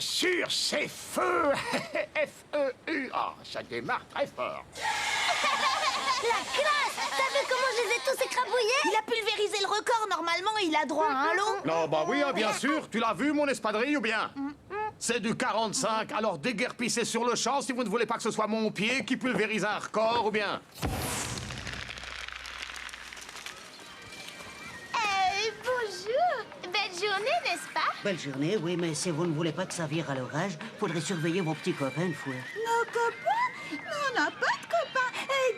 sûr, c'est feu. F-E-U. Ah, ça démarre très fort. La classe! T'as vu comment je les ai tous écrabouillés? Il a pulvérisé le record, normalement, il a droit à un lot. Non, bah oui, hein, bien sûr. Tu l'as vu, mon espadrille, ou bien? C'est du 45, alors déguerpissez sur le champ si vous ne voulez pas que ce soit mon pied qui pulvérise un record, ou bien? Bonjour! Belle journée, n'est-ce pas? Belle journée, oui, mais si vous ne voulez pas que ça vire à l'orage, faudrait surveiller vos petits copains une fois. Nos copains? Non, on n'a pas de copains.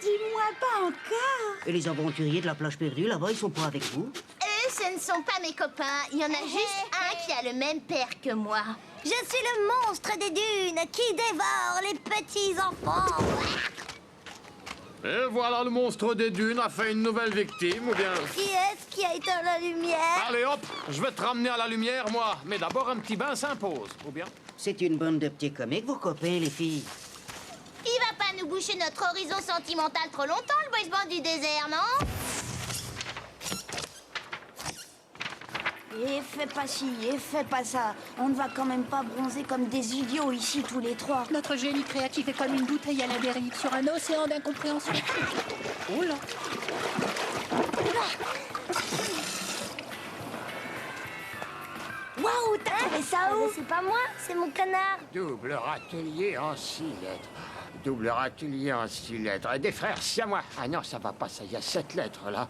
Dis-moi pas encore. Et les aventuriers de la plage perdue, là-bas, ils sont pas avec vous? Eux, ce ne sont pas mes copains. Il y en a juste un qui a le même père que moi. Je suis le monstre des dunes qui dévore les petits enfants. Et voilà, le monstre des dunes a fait une nouvelle victime, ou bien? Qui est-ce qui a éteint la lumière? Allez hop, je vais te ramener à la lumière, moi. Mais d'abord, un petit bain s'impose, ou bien? C'est une bande de petits comiques, vos copains, les filles. Il va pas nous boucher notre horizon sentimental trop longtemps, le boys band du désert, non? Et fais pas ci, et fais pas ça. On ne va quand même pas bronzer comme des idiots ici tous les trois. Notre génie créatif est comme une bouteille à la dérive sur un océan d'incompréhension. Oh là! Waouh, t'as trouvé ça où? C'est pas moi, c'est mon canard. Double râtelier en 6 lettres. Double râtelier en 6 lettres. Des frères siamois. Ah non, ça va pas, ça. Il y a 7 lettres, là.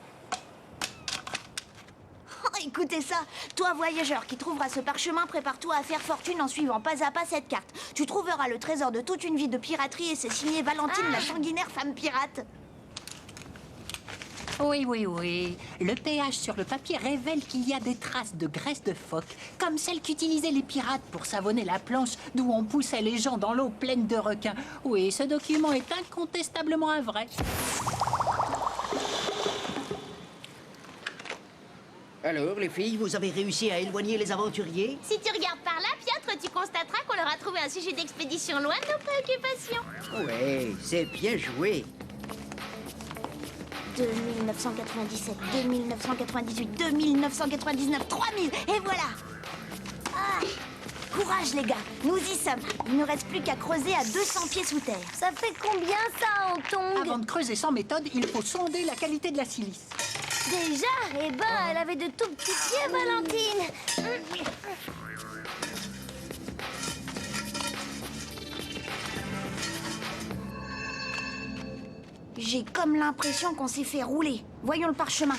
Oh, écoutez ça. Toi, voyageur qui trouveras ce parchemin, prépare-toi à faire fortune en suivant pas à pas cette carte. Tu trouveras le trésor de toute une vie de piraterie et c'est signé Valentine, la sanguinaire femme pirate. Oui, oui, oui. Le pH sur le papier révèle qu'il y a des traces de graisse de phoque, comme celles qu'utilisaient les pirates pour savonner la planche d'où on poussait les gens dans l'eau pleine de requins. Oui, ce document est incontestablement un vrai. Alors, les filles, vous avez réussi à éloigner les aventuriers? Si tu regardes par là, Piotr, tu constateras qu'on leur a trouvé un sujet d'expédition loin de nos préoccupations. Ouais, c'est bien joué. 2997, 2998, 2999, 3000, et voilà. Ah, courage les gars, nous y sommes. Il ne reste plus qu'à creuser à 200 pieds sous terre. Ça fait combien ça en tongs? Avant de creuser sans méthode, il faut sonder la qualité de la silice. Déjà? Eh ben, elle avait de tout petits pieds, Valentine. J'ai comme l'impression qu'on s'est fait rouler. Voyons le parchemin.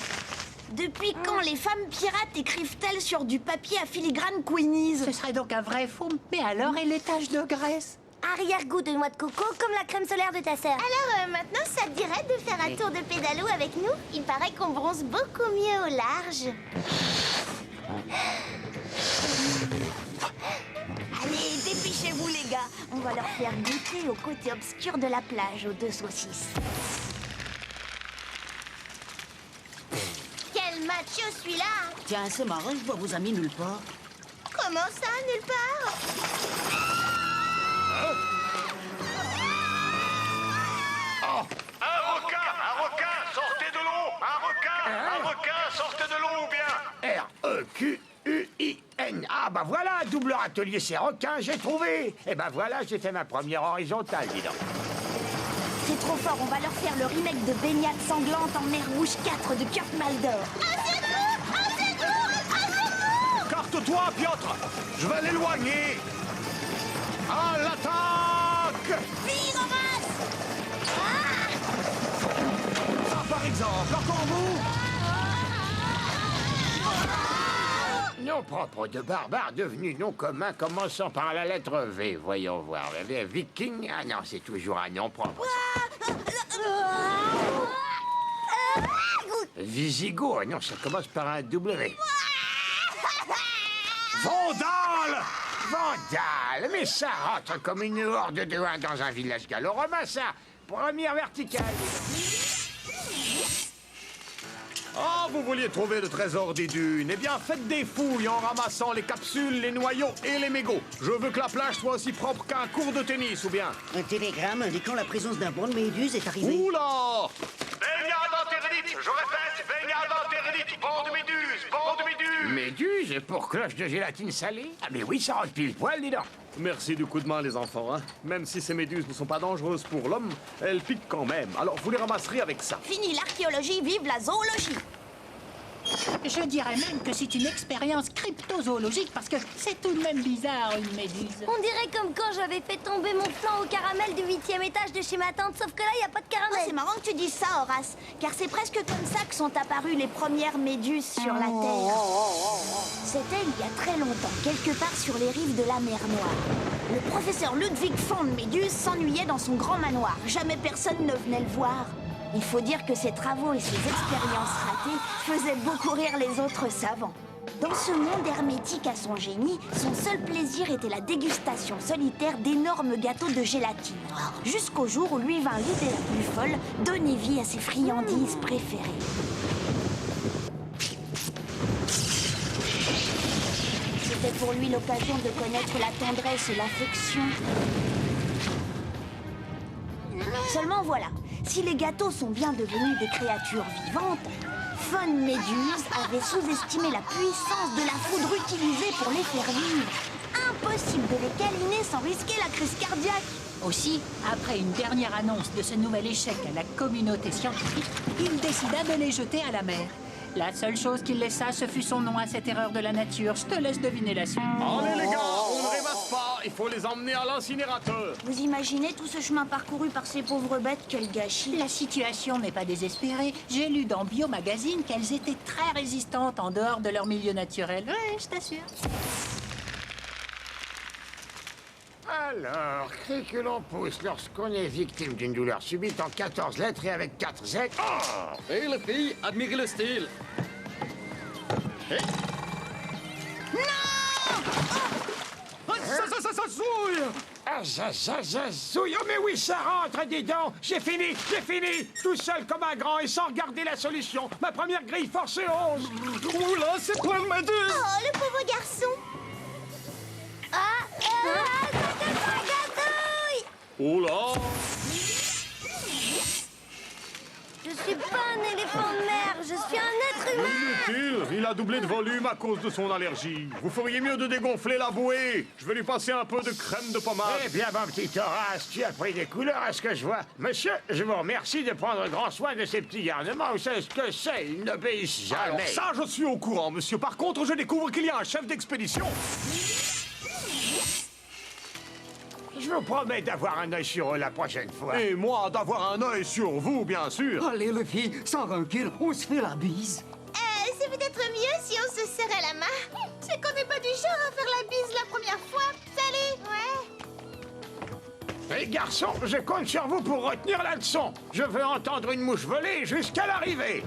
Depuis quand les femmes pirates écrivent-elles sur du papier à filigrane Queenies? Ce serait donc un vrai faux. Mais alors, et les taches de graisse? Arrière-goût de noix de coco comme la crème solaire de ta sœur. Alors, maintenant, ça te dirait de faire un tour de pédalo avec nous? Il paraît qu'on bronze beaucoup mieux au large. Allez, dépêchez-vous les gars. On va leur faire goûter au côté obscur de la plage aux 2 saucisses. Quel macho celui-là! Tiens, c'est marrant, je vois vos amis nulle part. Comment ça, nulle part? Un requin, sortez de l'eau! Un requin, sortez de l'eau, ou bien? R-E-Q-U-I-N. Ah, bah voilà, double râtelier, c'est requin, j'ai trouvé! Et bah voilà, j'ai fait ma première horizontale, dis donc. C'est trop fort, on va leur faire le remake de Baignade sanglante en mer rouge 4 de Kurt Maldor. Carte-toi, Piotr! Je vais l'éloigner! À l'attaque! Vite, en masse! Ça, par exemple, encore vous! Nom propre de barbare devenu nom commun commençant par la lettre V. Voyons voir. Viking? Ah non, c'est toujours un nom propre. Visigoth? Ah non, ça commence par un W. Vandale! Vandale! Mais ça rentre comme une horde de 1 dans un village gallo-romain, ça! Première verticale. Oh, vous vouliez trouver le trésor des dunes? Eh bien, faites des fouilles en ramassant les capsules, les noyaux et les mégots. Je veux que la plage soit aussi propre qu'un court de tennis, ou bien? Un télégramme indiquant la présence d'un banc de méduses est arrivé. Oula! Baignade interdite! Je répète, baignade interdite! Banc de méduses! Banc de méduses! Méduses pour cloche de gélatine salée? Ah mais oui, ça rentre pile poil, dis donc! Merci du coup de main, les enfants. Hein. Même si ces méduses ne sont pas dangereuses pour l'homme, elles piquent quand même. Alors vous les ramasserez avec ça. Fini l'archéologie, vive la zoologie. Je dirais même que c'est une expérience cryptozoologique parce que c'est tout de même bizarre, une méduse. On dirait comme quand j'avais fait tomber mon flan au caramel du 8e étage de chez ma tante, sauf que là, il n'y a pas de Oh, caramel. c'est marrant que tu dises ça, Horace, car c'est presque comme ça que sont apparues les premières méduses sur la Terre. C'était il y a très longtemps, quelque part sur les rives de la mer Noire. Le professeur Ludwig von Méduse s'ennuyait dans son grand manoir. Jamais personne ne venait le voir. Il faut dire que ses travaux et ses expériences ratées faisaient beaucoup rire les autres savants. Dans ce monde hermétique à son génie, son seul plaisir était la dégustation solitaire d'énormes gâteaux de gélatine. Jusqu'au jour où lui vint l'idée la plus folle, donner vie à ses friandises préférées. C'était pour lui l'occasion de connaître la tendresse et l'affection. Seulement voilà, si les gâteaux sont bien devenus des créatures vivantes, Von Méduse avait sous-estimé la puissance de la foudre utilisée pour les faire vivre. Impossible de les câliner sans risquer la crise cardiaque. Aussi, après une dernière annonce de ce nouvel échec à la communauté scientifique, il décida de les jeter à la mer. La seule chose qu'il laissa, ce fut son nom à cette erreur de la nature. Je te laisse deviner la suite. Allez les gars, on ne ramasse pas. Il faut les emmener à l'incinérateur. Vous imaginez tout ce chemin parcouru par ces pauvres bêtes, quel gâchis. La situation n'est pas désespérée. J'ai lu dans Bio Magazine qu'elles étaient très résistantes en dehors de leur milieu naturel. Ouais, je t'assure. Alors, cri que l'on pousse lorsqu'on est victime d'une douleur subite en 14 lettres et avec 4 Z. Oh! Et les filles, admirez le style. Ça souille. Ah, ça souille. Oh, mais oui, ça rentre, dis donc. J'ai fini. Tout seul comme un grand et sans regarder la solution. Ma première grille force 11. Oula, c'est plein de méduses. Oh, le pauvre garçon. Ça te gâtouille. Oula. Je suis pas un éléphant de mer, je suis un être humain. Inutile, il a doublé de volume à cause de son allergie. Vous feriez mieux de dégonfler la bouée. Je vais lui passer un peu de crème de pommade. Eh bien, mon petit Horace, tu as pris des couleurs à ce que je vois. Monsieur, je vous remercie de prendre grand soin de ces petits garnements. Vous savez ce que c'est, ils n'obéissent jamais. Alors ça, je suis au courant, monsieur. Par contre, je découvre qu'il y a un chef d'expédition. Je vous promets d'avoir un œil sur eux la prochaine fois. Et moi, d'avoir un œil sur vous, bien sûr. Allez, les filles, sans rancune, on se fait la bise. C'est peut-être mieux si on se serrait la main. C'est qu'on n'est pas du genre à faire la bise la première fois. Salut. Ouais. Les garçons, je compte sur vous pour retenir la leçon. Je veux entendre une mouche voler jusqu'à l'arrivée.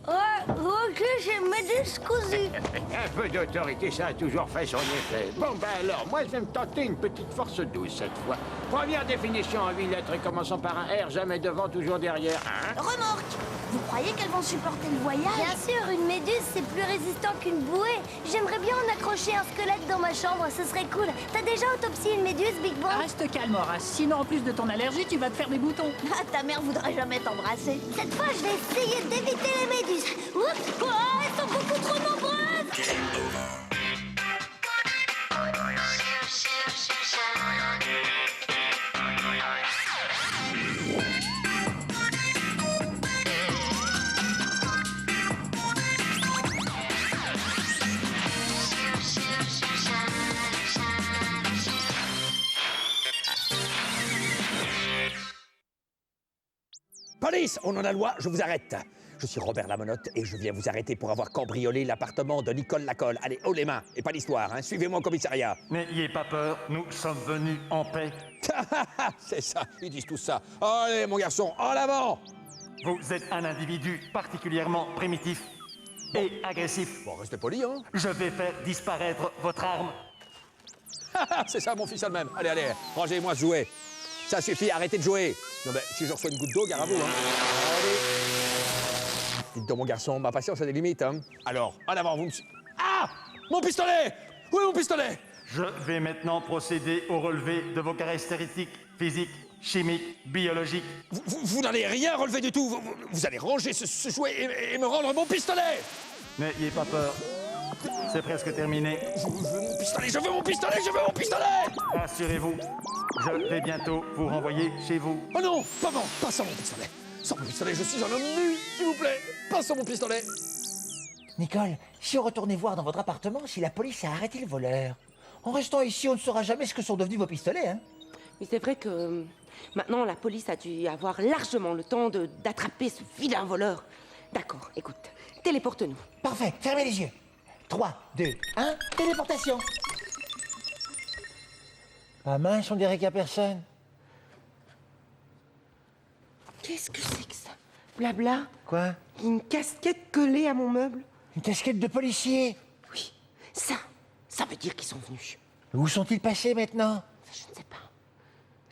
Ouais, ok, j'ai méduse cousue. Un peu d'autorité, ça a toujours fait son effet. Bon, ben alors, moi, je vais me tenter une petite force douce cette fois. Première définition en 8 lettres commençant par un R, jamais devant, toujours derrière. Hein? Remorque. Vous croyez qu'elles vont supporter le voyage? Bien sûr, une méduse, c'est plus résistant qu'une bouée. J'aimerais bien en accrocher un squelette dans ma chambre, ce serait cool. T'as déjà autopsié une méduse, Big Bang? Reste calme, Horace. Sinon, en plus de ton allergie, tu vas te faire des boutons. Ah, ta mère voudrait jamais t'embrasser. Cette fois, je vais essayer d'éviter les méduses. Oups, oh, elles sont beaucoup trop nombreuses. Police, au nom de la loi, je vous arrête. Je suis Robert Lamonotte et je viens vous arrêter pour avoir cambriolé l'appartement de Nicole Lacolle. Allez, haut les mains, et pas l'histoire, hein. Suivez-moi au commissariat. N'ayez pas peur, nous sommes venus en paix. C'est ça, ils disent tout ça. Allez, mon garçon, en avant. Vous êtes un individu particulièrement primitif et agressif. Bon, restez poli, hein. Je vais faire disparaître votre arme. C'est ça, mon fils elle-même. Allez, allez, rangez-moi ce jouet. Ça suffit, arrêtez de jouer. Non, mais si je reçois une goutte d'eau, gare à vous, hein. Allez. Dites donc, mon garçon, ma patience a des limites, hein. Alors, en avant, vous me... Ah! Mon pistolet! Où est mon pistolet? Je vais maintenant procéder au relevé de vos caractéristiques physiques, chimiques, biologiques. Vous n'allez rien relever du tout. Vous allez ranger ce jouet et me rendre mon pistolet. N'ayez pas peur, C'est presque terminé. Je veux mon pistolet, je veux mon pistolet, je veux mon pistolet! Rassurez-vous, je vais bientôt vous renvoyer chez vous. Oh non, pas sans mon pistolet. Sans mon pistolet, je suis un homme nu, s'il vous plaît. Pas sans mon pistolet. Nicole, si on retournait voir dans votre appartement si la police a arrêté le voleur. En restant ici, on ne saura jamais ce que sont devenus vos pistolets, hein. Mais c'est vrai que maintenant, la police a dû avoir largement le temps d'attraper ce vilain voleur. D'accord, écoute, téléporte-nous. Parfait, fermez les yeux. 3, 2, 1, téléportation. Ah mince, on dirait qu'il n'y a personne. Qu'est-ce que c'est que ça? Blabla? Quoi? Une casquette collée à mon meuble? Une casquette de policier? Oui, ça veut dire qu'ils sont venus. Où sont-ils passés maintenant? Je ne sais pas.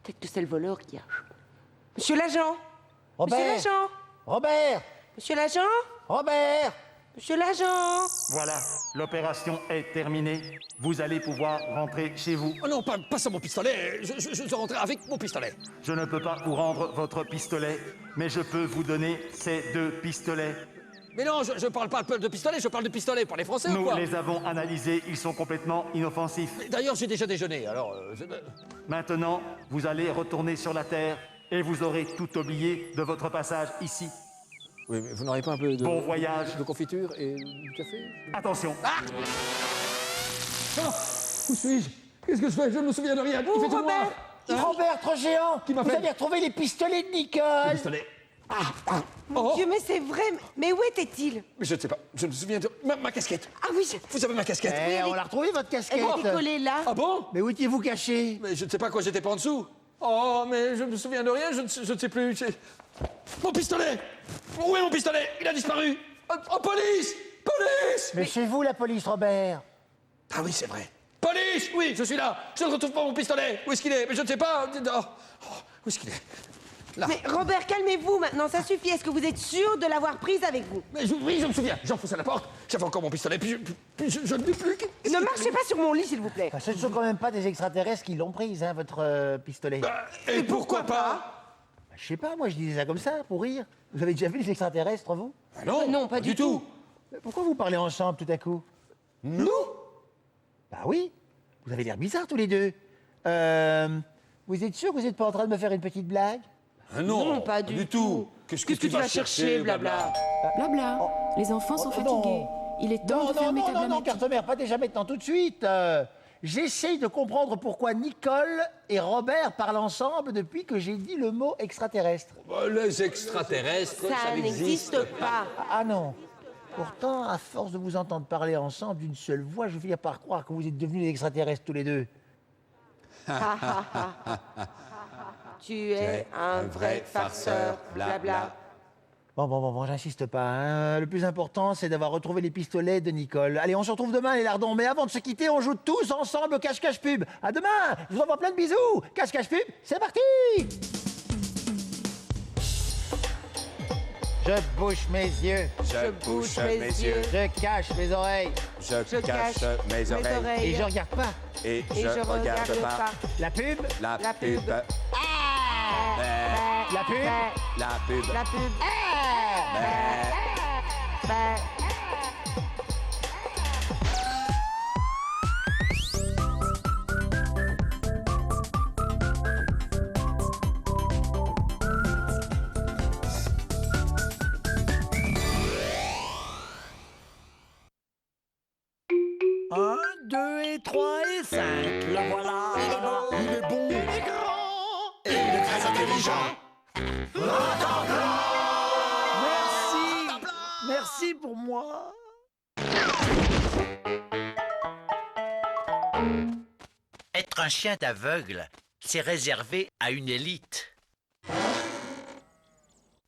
Peut-être que c'est le voleur qui a... Monsieur l'agent! Robert! Monsieur l'agent! Robert! Monsieur l'agent! Robert! Monsieur l'agent! Voilà, l'opération est terminée. Vous allez pouvoir rentrer chez vous. Oh non, pas sans mon pistolet. Je dois rentrer avec mon pistolet. Je ne peux pas vous rendre votre pistolet, mais je peux vous donner ces 2 pistolets. Mais non, je parle pas de pistolet, je parle de pistolet pour les Français ou Nous quoi? les avons analysés, ils sont complètement inoffensifs. D'ailleurs, j'ai déjà déjeuné, alors... Maintenant, vous allez retourner sur la Terre et vous aurez tout oublié de votre passage ici. Oui, mais vous n'aurez pas un peu de... Bon voyage. De confiture et du café? Attention. Ah! Où suis-je? Qu'est-ce que je fais? Je ne me souviens de rien. Il fait tout noir. Robert, trop géant! Qui m'appelle? Vous avez retrouvé les pistolets de Nicole! Pistolet. Mon Dieu, mais c'est vrai! Mais où était-il? Mais je ne sais pas. Je me souviens de... Ma casquette. Ah oui, Vous avez ma casquette? Eh, on l'a retrouvé, votre casquette! elle était collée là. Ah bon? Mais où étiez-vous caché? Mais je ne sais pas quoi j'étais pas en dessous. Oh, mais je me souviens de rien, je ne sais plus. Mon pistolet! Où est mon pistolet? Il a disparu! Oh, police! Police! Mais chez vous, la police, Robert! Ah oui, c'est vrai. Police! Oui, je suis là. Je ne retrouve pas mon pistolet. Où est-ce qu'il est? Mais je ne sais pas. Où est-ce qu'il est? Là. Mais Robert, calmez-vous maintenant, ça suffit. Est-ce que vous êtes sûr de l'avoir prise avec vous? Mais oui, je me souviens. J'ai enfoncé la porte. J'avais encore mon pistolet, puis je ne l'ai plus. Ne marchez pas sur mon lit, s'il vous plaît. Ce ne sont quand même pas des extraterrestres qui l'ont prise, hein, votre pistolet. Et pourquoi pas? Je sais pas, moi je disais ça comme ça, pour rire. Vous avez déjà vu les extraterrestres, vous? Non, non, pas du tout. Mais pourquoi vous parlez ensemble tout à coup? Nous? Bah oui, vous avez l'air bizarres tous les deux. Vous êtes sûr que vous n'êtes pas en train de me faire une petite blague? Non, pas du tout. Qu'est-ce que tu vas chercher, blabla? Blabla. Les enfants sont fatigués. Il est temps de fermer ta non, blabla. carte-mère, pas déjà maintenant, tout de suite. J'essaye de comprendre pourquoi Nicole et Robert parlent ensemble depuis que j'ai dit le mot extraterrestre. Les extraterrestres, Ça n'existe pas. Ah non. Pourtant, à force de vous entendre parler ensemble d'une seule voix, je finis par croire que vous êtes devenus des extraterrestres tous les deux. Tu es un vrai farceur, blabla. Bon, j'insiste pas. Hein. Le plus important, c'est d'avoir retrouvé les pistolets de Nicole. Allez, on se retrouve demain, les lardons. Mais avant de se quitter, on joue tous ensemble au cache-cache pub. À demain. Je vous envoie plein de bisous. Cache-cache pub, c'est parti. Je bouche mes yeux. Je bouge mes yeux. Je cache mes oreilles. Je cache mes oreilles. Et je regarde pas. Et je regarde pas. La pub. La pub. La pub. La pub. La pub. Un, 2 et 3 et 5. Le voilà. Il est beau. Il est bon. Il est grand. Et il est très intelligent. Merci. Merci pour moi. Être un chien d'aveugle, c'est réservé à une élite.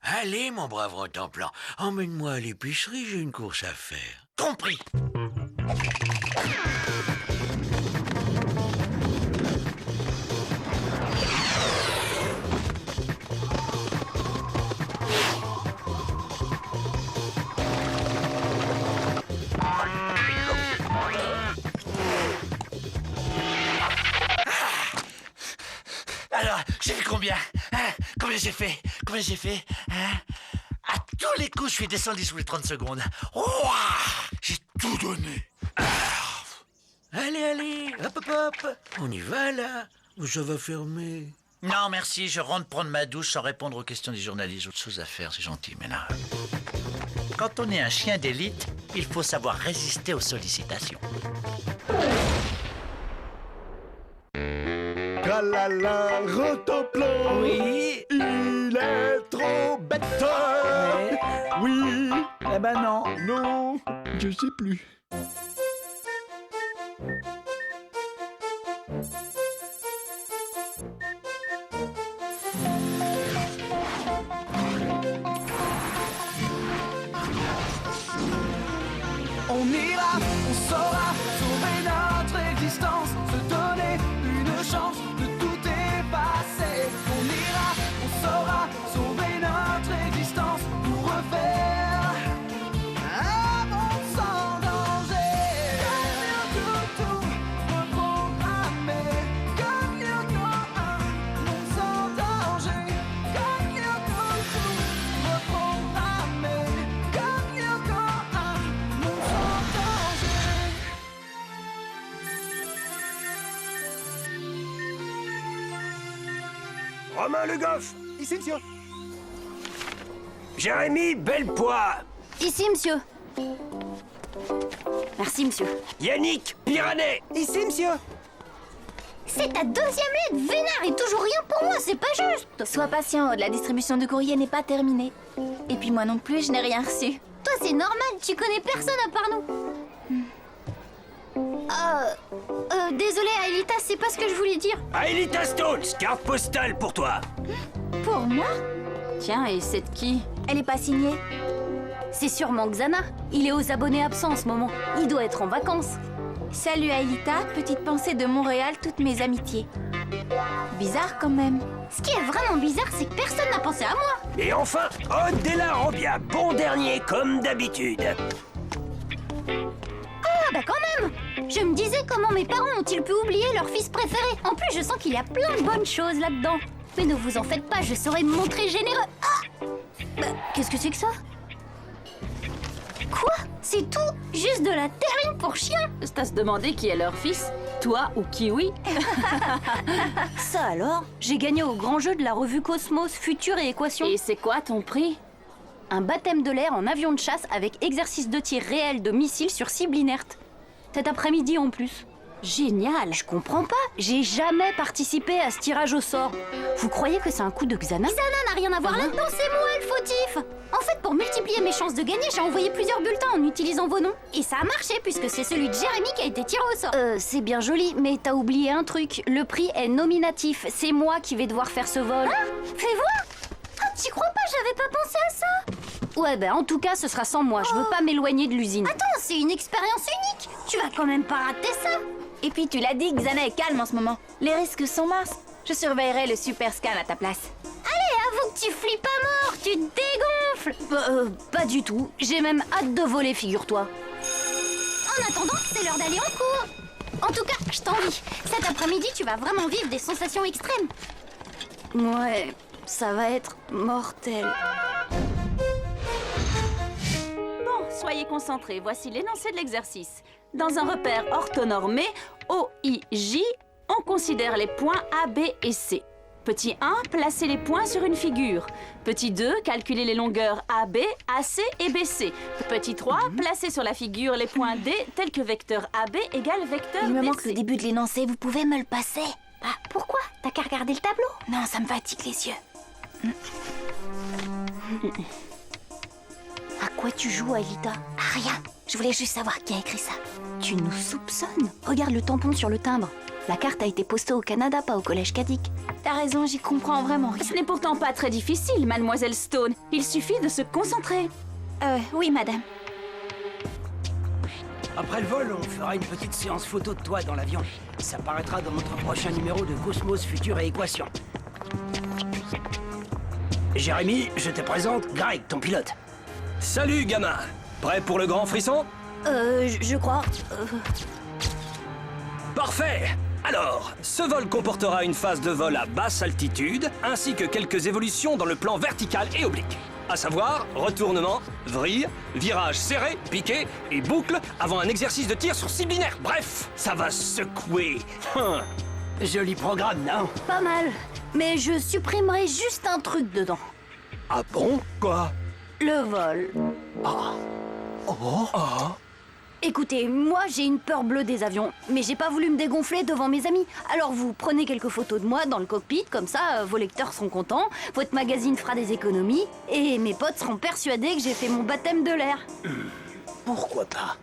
Allez, mon brave Rotenplan, emmène-moi à l'épicerie, j'ai une course à faire. Compris. Alors, j'ai fait combien? Combien j'ai fait? À tous les coups, je suis descendu sous les 30 secondes. Ouah, j'ai tout donné. allez, hop, hop, hop. On y va, là. Ou ça va fermer? Non, merci, je rentre prendre ma douche sans répondre aux questions des journalistes. J'ai autre chose à faire, c'est gentil, mais là... Quand on est un chien d'élite, il faut savoir résister aux sollicitations. Tralala, Rotoplan. Oui. Il est trop bête. Oui. Eh ben non. Non, je sais plus. On ira, on saura sauver notre existence, se donner une chance de tout effacer. On ira, on saura sauver notre existence pour refaire un monde sans danger. Tout reprogrammer, comme Lyoko, un monde sans danger. Comme Lyoko, tout reprogrammer, comme Lyoko, un monde sans danger. Romain Le Goff. Ici, monsieur. Jérémy Bellepoix. Ici, monsieur. Merci, monsieur. Yannick Piranet. Ici, monsieur. C'est ta deuxième lettre, vénard, et toujours rien pour moi, c'est pas juste. Sois patient, la distribution de courrier n'est pas terminée. Et puis moi non plus, je n'ai rien reçu. Toi, c'est normal, tu connais personne à part nous. Désolé, Aelita, c'est pas ce que je voulais dire. Aelita Stones, carte postale pour toi. Pour moi? Tiens, et c'est de qui? Elle est pas signée. C'est sûrement Xana. Il est aux abonnés absents en ce moment. Il doit être en vacances. Salut Aelita, petite pensée de Montréal, toutes mes amitiés. Bizarre quand même. Ce qui est vraiment bizarre, c'est que personne n'a pensé à moi. Et enfin, Odd Della Robbia, bon dernier comme d'habitude. Ah bah quand même. Je me disais comment mes parents ont-ils pu oublier leur fils préféré. En plus, je sens qu'il y a plein de bonnes choses là-dedans. Mais ne vous en faites pas, je saurai me montrer généreux. Ah bah, qu'est-ce que c'est que ça? Quoi? C'est tout? Juste de la terrine pour chien? C'est à se demander qui est leur fils, toi ou Kiwi. Ça alors? J'ai gagné au grand jeu de la revue Cosmos, Futur et Équation. Et c'est quoi ton prix? Un baptême de l'air en avion de chasse avec exercice de tir réel de missiles sur cible inerte. Cet après-midi en plus. Génial! Je comprends pas, j'ai jamais participé à ce tirage au sort. Vous croyez que c'est un coup de Xana? Xana n'a rien à voir là-dedans, c'est moi le fautif! En fait, pour multiplier mes chances de gagner, j'ai envoyé plusieurs bulletins en utilisant vos noms. Et ça a marché, puisque c'est celui de Jérémy qui a été tiré au sort. C'est bien joli, mais t'as oublié un truc. Le prix est nominatif. C'est moi qui vais devoir faire ce vol. Ah, fais voir! Ah, t'y crois pas, j'avais pas pensé à ça! Ouais, ben en tout cas, ce sera sans moi. Je veux pas m'éloigner de l'usine. Attends, c'est une expérience unique! Tu vas quand même pas rater ça! Et puis tu l'as dit, Xana est calme en ce moment. Les risques sont minces. Je surveillerai le super scan à ta place. Allez, avoue que tu flippes à mort, tu te dégonfles! Pas du tout. J'ai même hâte de voler, figure-toi. En attendant, c'est l'heure d'aller en cours. En tout cas, je t'envie. Cet après-midi, tu vas vraiment vivre des sensations extrêmes. Ouais, ça va être mortel. Bon, soyez concentrés. Voici l'énoncé de l'exercice. Dans un repère orthonormé, OIJ, on considère les points A, B et C. Petit 1, placez les points sur une figure. Petit 2, calculez les longueurs AB, AC et BC. Petit 3, placez sur la figure les points D tels que vecteur AB égale vecteur BC. Il me manque le début de l'énoncé, vous pouvez me le passer? Ah, pourquoi? T'as qu'à regarder le tableau? Non, ça me fatigue les yeux. À quoi tu joues, Aelita? À rien. Je voulais juste savoir qui a écrit ça. Tu nous soupçonnes? Regarde le tampon sur le timbre. La carte a été postée au Canada, pas au collège Kadik. T'as raison, j'y comprends vraiment rien. Ce n'est pourtant pas très difficile, mademoiselle Stone. Il suffit de se concentrer. Oui, madame. Après le vol, on fera une petite séance photo de toi dans l'avion. Ça paraîtra dans notre prochain numéro de Cosmos, Futur et Équation. Jérémy, je te présente Greg, ton pilote. Salut, gamin. Prêt pour le grand frisson? Je crois. Parfait. Alors, ce vol comportera une phase de vol à basse altitude, ainsi que quelques évolutions dans le plan vertical et oblique. À savoir, retournement, vrille, virage serré, piqué et boucle avant un exercice de tir sur 6 binaires. Bref, ça va secouer. Joli programme, non? Pas mal. Mais je supprimerai juste un truc dedans. Ah bon? Quoi? Le vol. Écoutez, moi j'ai une peur bleue des avions, mais j'ai pas voulu me dégonfler devant mes amis. Alors vous prenez quelques photos de moi dans le cockpit, comme ça vos lecteurs seront contents, votre magazine fera des économies, et mes potes seront persuadés que j'ai fait mon baptême de l'air. Pourquoi pas?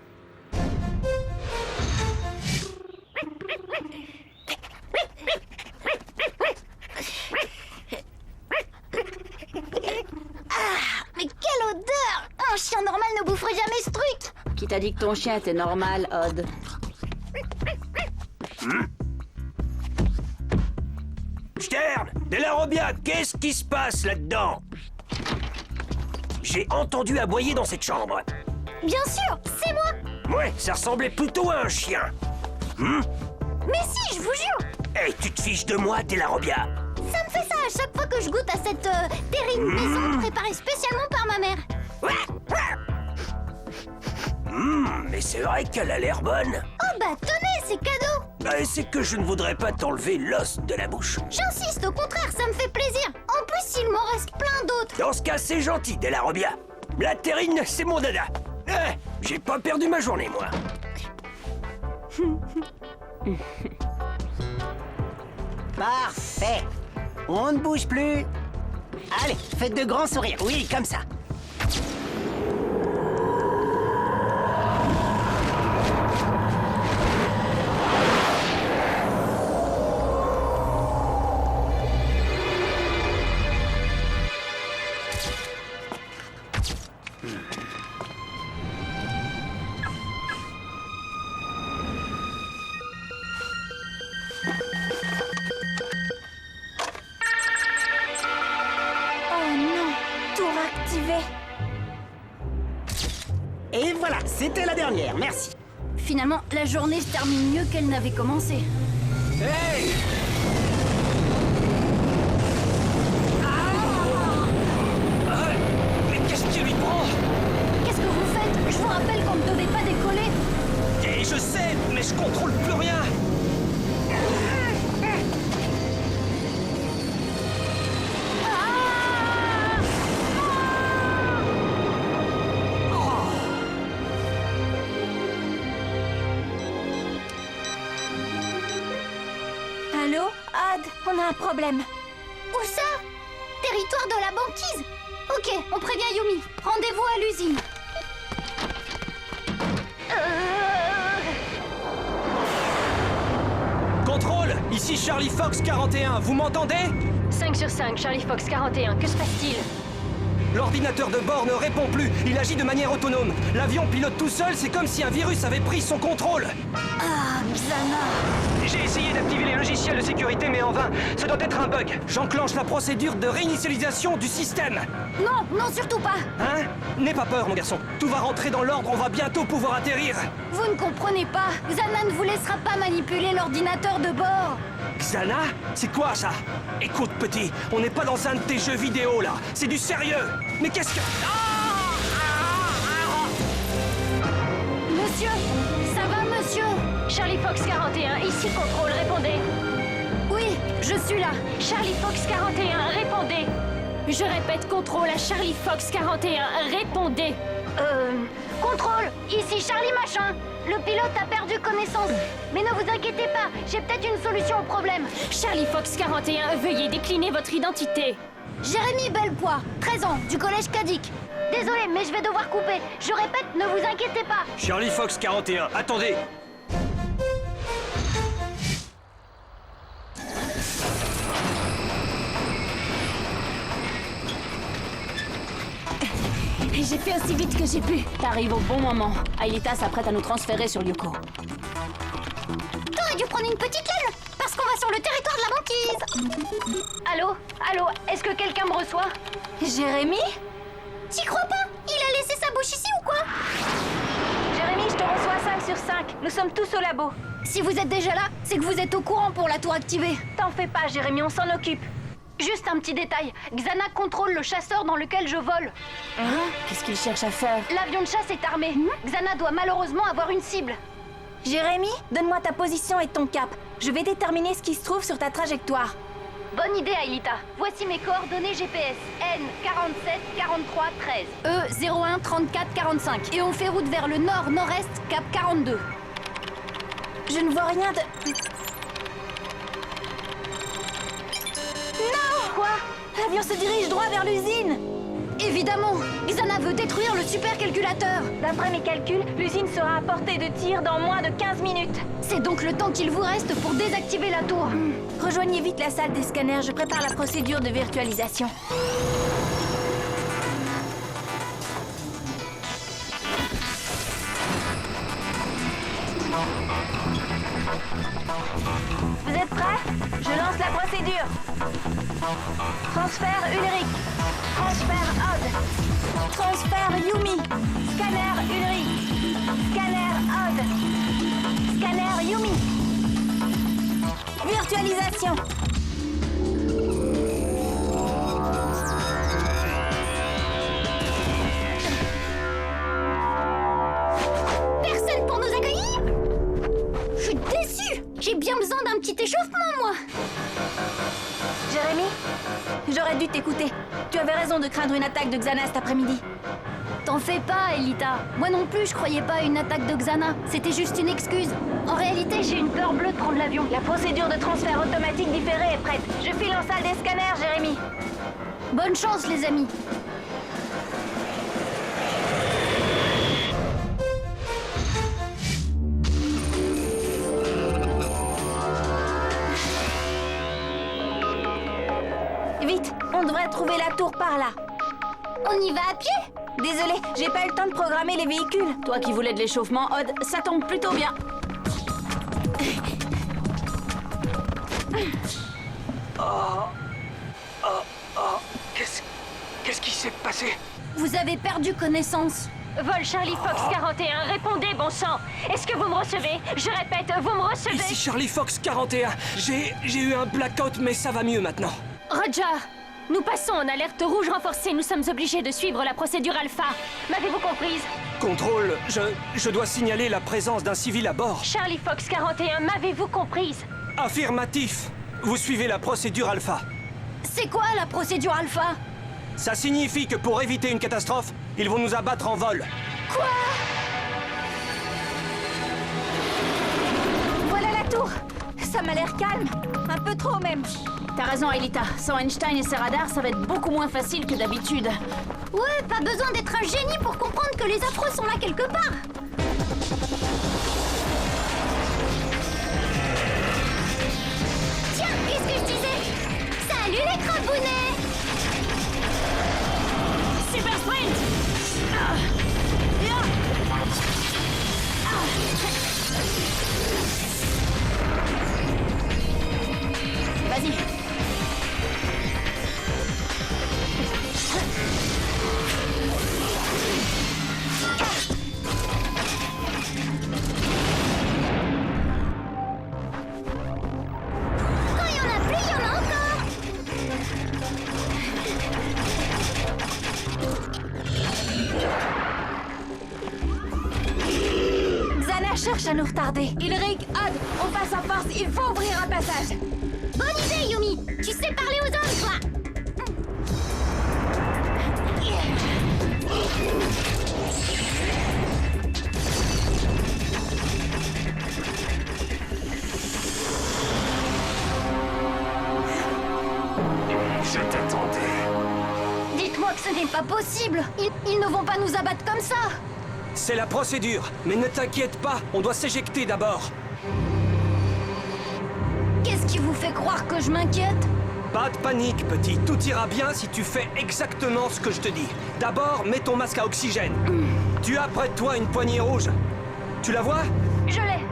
Mais quelle odeur! Un chien normal ne boufferait jamais ce truc! Qui t'a dit que ton chien était normal, Odd? Stern, De La Robia, qu'est-ce qui se passe là-dedans? J'ai entendu aboyer dans cette chambre. Bien sûr, c'est moi! Ouais, ça ressemblait plutôt à un chien. Mais si, je vous jure! Hey, tu te fiches de moi, De La Robia? Ça me fait ça à chaque fois que je goûte à cette terrine maison préparée spécialement par ma mère. Mais c'est vrai qu'elle a l'air bonne. Oh bah tenez, c'est cadeau! C'est que je ne voudrais pas t'enlever l'os de la bouche. J'insiste, au contraire, ça me fait plaisir. En plus, il m'en reste plein d'autres. Dans ce cas, c'est gentil, De La Robia. La terrine, c'est mon dada. J'ai pas perdu ma journée, moi. Parfait. On ne bouge plus. Allez, faites de grands sourires. Oui, comme ça. Et voilà, c'était la dernière, merci. Finalement, la journée se termine mieux qu'elle n'avait commencé. Hey! Mais qu'est-ce qui lui prend? Qu'est-ce que vous faites? Je vous rappelle qu'on ne devait pas décoller. Et je sais, mais je contrôle plus rien. Allô? Odd, on a un problème. Où ça? Territoire de la banquise. Ok, on prévient Yumi. Rendez-vous à l'usine. Contrôle, ici Charlie Fox 41, vous m'entendez? 5 sur 5, Charlie Fox 41, que se passe-t-il? L'ordinateur de bord ne répond plus, il agit de manière autonome. L'avion pilote tout seul, c'est comme si un virus avait pris son contrôle. Ah, Xana. J'ai essayé d'activer les logiciels de sécurité, mais en vain. Ce doit être un bug. J'enclenche la procédure de réinitialisation du système. Non, non, surtout pas. Hein? N'aie pas peur, mon garçon. Tout va rentrer dans l'ordre, on va bientôt pouvoir atterrir. Vous ne comprenez pas. Xana ne vous laissera pas manipuler l'ordinateur de bord. Xana? C'est quoi ça? Écoute, petit, on n'est pas dans un de tes jeux vidéo, là. C'est du sérieux. Mais qu'est-ce que... Monsieur, ça va, monsieur? Charlie Fox 41, ici contrôle, répondez. Oui, je suis là. Charlie Fox 41, répondez. Je répète, contrôle à Charlie Fox 41, répondez. Contrôle, ici Charlie Machin. Le pilote a perdu connaissance. Mais ne vous inquiétez pas, j'ai peut-être une solution au problème. Charlie Fox 41, veuillez décliner votre identité. Jérémy Bellepoix, 13 ans, du collège Cadic. Désolé, mais je vais devoir couper. Je répète, ne vous inquiétez pas. Charlie Fox 41, attendez. J'ai fait aussi vite que j'ai pu. T'arrives au bon moment. Aelita s'apprête à nous transférer sur Lyoko. T'aurais dû prendre une petite aile, parce qu'on va sur le territoire de la banquise. Allô? Allô? Est-ce que quelqu'un me reçoit? Jérémy? T'y crois pas? Il a laissé sa bouche ici ou quoi? Jérémy, je te reçois 5 sur 5. Nous sommes tous au labo. Si vous êtes déjà là, c'est que vous êtes au courant pour la tour activée. T'en fais pas, Jérémy, on s'en occupe. Juste un petit détail. Xana contrôle le chasseur dans lequel je vole. Hein? Qu'est-ce qu'il cherche à faire? L'avion de chasse est armé. Xana doit malheureusement avoir une cible. Jérémy, donne-moi ta position et ton cap. Je vais déterminer ce qui se trouve sur ta trajectoire. Bonne idée, Aelita. Voici mes coordonnées GPS. N 47 43 13. E 01 34 45. Et on fait route vers le nord-nord-est, cap 42. Je ne vois rien de... Non! Quoi? L'avion se dirige droit vers l'usine! Évidemment! Xana veut détruire le supercalculateur! D'après mes calculs, l'usine sera à portée de tir dans moins de 15 minutes. C'est donc le temps qu'il vous reste pour désactiver la tour. Rejoignez vite la salle des scanners, je prépare la procédure de virtualisation. Vous êtes prêts? Je lance la procédure. Transfert Ulrich. Transfert Odd. Transfert Yumi. Scanner Ulrich. Scanner Odd. Scanner Yumi. Virtualisation. Personne pour nous accueillir? Je suis déçue! J'ai bien besoin d'un petit échauffement, moi! Jérémy, j'aurais dû t'écouter. Tu avais raison de craindre une attaque de Xana cet après-midi. T'en fais pas, Aelita. Moi non plus, je croyais pas à une attaque de Xana. C'était juste une excuse. En réalité, j'ai une peur bleue de prendre l'avion. La procédure de transfert automatique différé est prête. Je file en salle des scanners, Jérémy. Bonne chance, les amis. Vite, on devrait trouver la tour par là. On y va à pied? Désolé, j'ai pas eu le temps de programmer les véhicules. Toi qui voulais de l'échauffement, Odd, ça tombe plutôt bien. Qu'est-ce qui s'est passé? Vous avez perdu connaissance. Vol Charlie Fox 41, répondez, bon sang. Est-ce que vous me recevez? Je répète, vous me recevez? Ici Charlie Fox 41. J'ai eu un blackout, mais ça va mieux maintenant. Roger, nous passons en alerte rouge renforcée. Nous sommes obligés de suivre la procédure alpha. M'avez-vous comprise? Contrôle, je dois signaler la présence d'un civil à bord. Charlie Fox 41, m'avez-vous comprise? Affirmatif. Vous suivez la procédure alpha. C'est quoi la procédure alpha? Ça signifie que pour éviter une catastrophe, ils vont nous abattre en vol. Quoi? Voilà la tour. Ça m'a l'air calme. Un peu trop même. T'as raison, Aelita. Sans Einstein et ses radars, ça va être beaucoup moins facile que d'habitude. Ouais, pas besoin d'être un génie pour comprendre que les affreux sont là quelque part. Tiens, qu'est-ce que je disais? Salut les crabounets! Super sprint! Vas-y. Quand il y en a plus, il y en a encore! Xana cherche à nous retarder. Ulrich, Odd, on passe en force. Il faut ouvrir un passage. Bonne idée, Yumi! Tu sais parler aux hommes, toi! Je t'attendais. Dites-moi que ce n'est pas possible! Ils ne vont pas nous abattre comme ça! C'est la procédure. Mais ne t'inquiète pas, on doit s'éjecter d'abord. Qu'est-ce qui vous fait croire que je m'inquiète? Pas de panique, petit. Tout ira bien si tu fais exactement ce que je te dis. D'abord, mets ton masque à oxygène. Tu as près de toi une poignée rouge. Tu la vois? Je l'ai!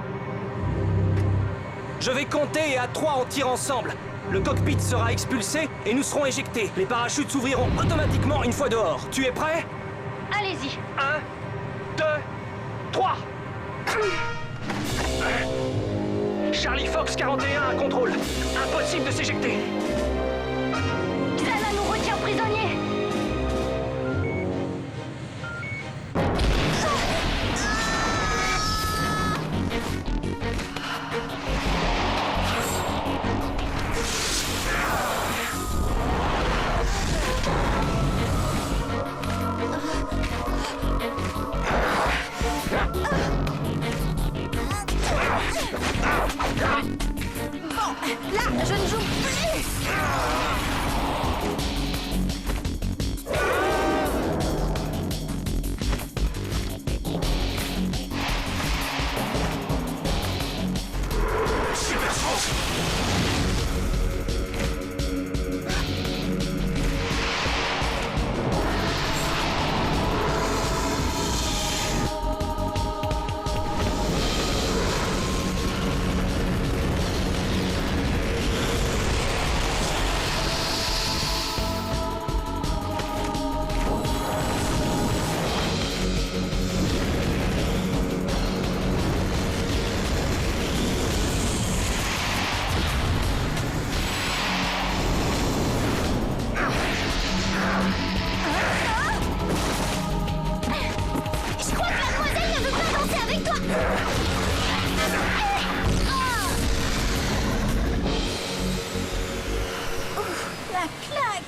Je vais compter et à 3 on tire ensemble. Le cockpit sera expulsé et nous serons éjectés. Les parachutes s'ouvriront automatiquement une fois dehors. Tu es prêt? Allez-y! 1, 2, 3. Charlie Fox 41 à contrôle. Impossible de s'éjecter. Bon, là, je ne joue plus. Je crois que mademoiselle ne veut pas danser avec toi. Ouf, la claque.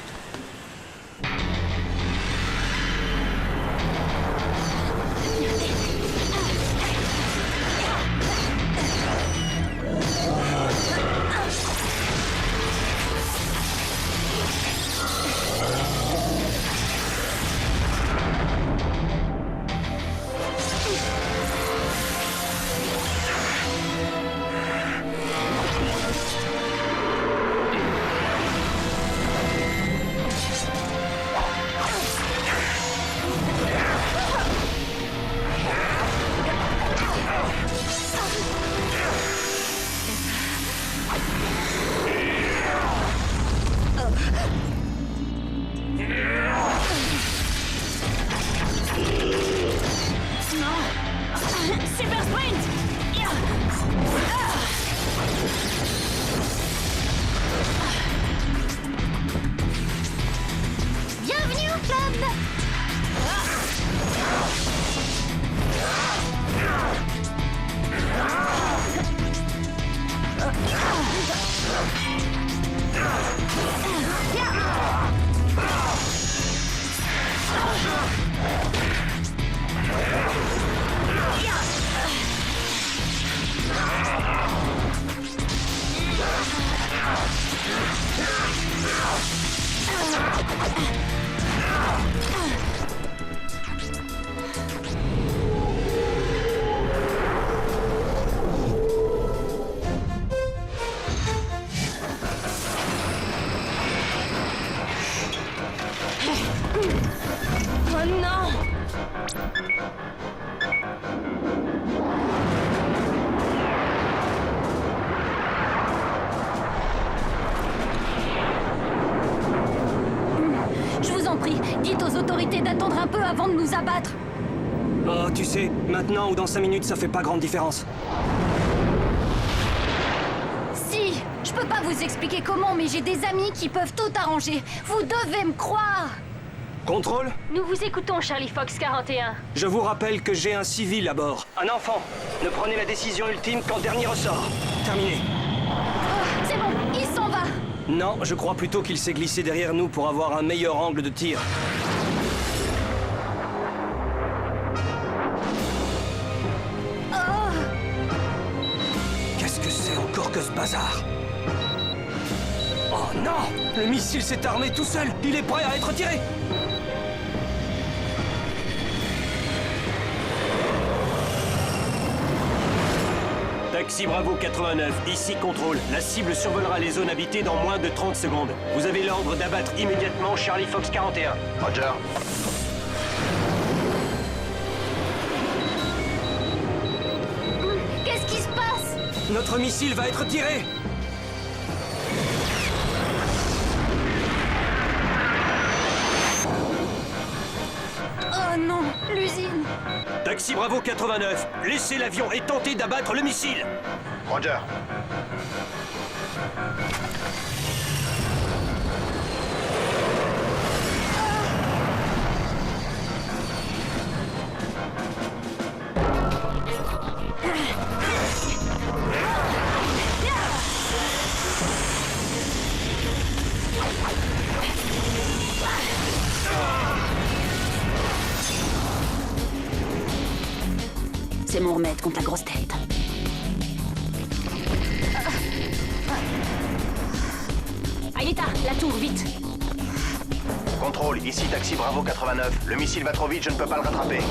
Super sprint! Bienvenue au club. Oh non! Je vous en prie, dites aux autorités d'attendre un peu avant de nous abattre. Oh, tu sais, maintenant ou dans 5 minutes, ça fait pas grande différence. Si, je peux pas vous expliquer comment, mais j'ai des amis qui peuvent tout arranger. Vous devez me croire. Contrôle? Nous vous écoutons, Charlie Fox 41. Je vous rappelle que j'ai un civil à bord. Un enfant. Ne prenez la décision ultime qu'en dernier ressort. Terminé. Oh, c'est bon, il s'en va. Non, je crois plutôt qu'il s'est glissé derrière nous pour avoir un meilleur angle de tir. Oh, Qu'est-ce que c'est encore que ce bazar? Oh non! Le missile s'est armé tout seul! Il est prêt à être tiré! Taxi Bravo 89, ici Contrôle. La cible survolera les zones habitées dans moins de 30 secondes. Vous avez l'ordre d'abattre immédiatement Charlie Fox 41. Roger. qu'est-ce qui se passe? Notre missile va être tiré! Oh non, l'usine. Taxi Bravo 89, laissez l'avion et tentez d'abattre le missile. Roger. C'est mon remède contre la grosse tête. Marietta, la tour, vite. Contrôle, ici Taxi Bravo 89. Le missile va trop vite, je ne peux pas le rattraper.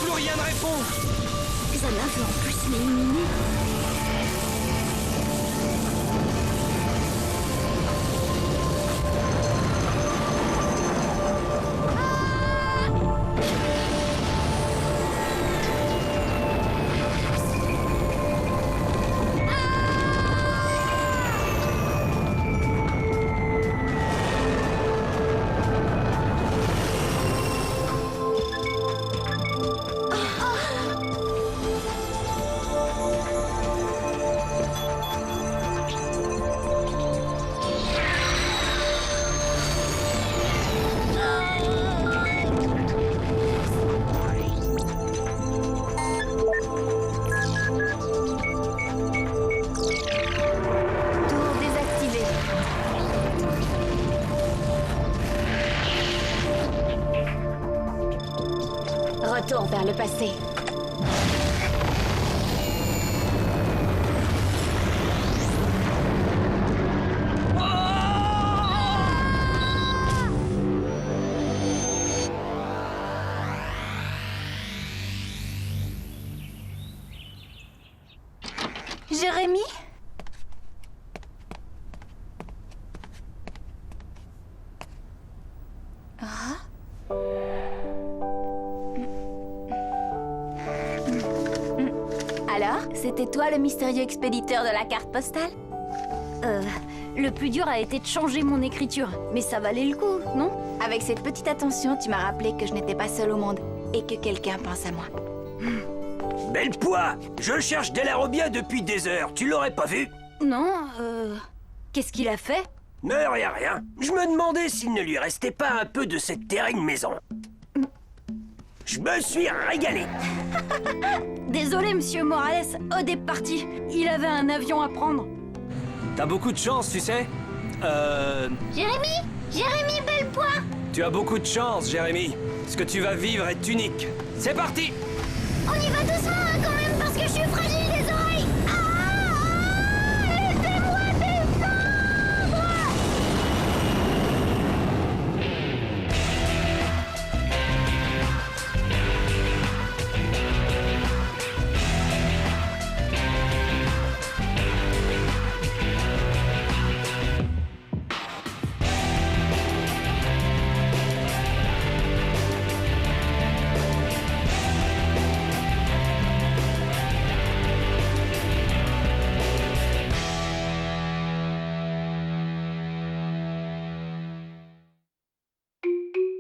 Plus rien ne répond. Xana veut en plus m'éliminer. Retour vers le passé. Jérémy? Alors, c'était toi le mystérieux expéditeur de la carte postale? Le plus dur a été de changer mon écriture, mais ça valait le coup, non? Avec cette petite attention, tu m'as rappelé que je n'étais pas seule au monde et que quelqu'un pense à moi. Belle poix, je cherche Delarobia depuis des heures, tu l'aurais pas vu? Non, qu'est-ce qu'il a fait? Mais rien. Je me demandais s'il ne lui restait pas un peu de cette terrine maison. Je me suis régalé. Désolé, monsieur Morales, Odd est parti. Il avait un avion à prendre. T'as beaucoup de chance, tu sais. Jérémy Bellepoix! Tu as beaucoup de chance, Jérémy. Ce que tu vas vivre est unique. C'est parti! On y va doucement, hein, quand même, parce que je suis fragile des oreilles! Laissez-moi descendre!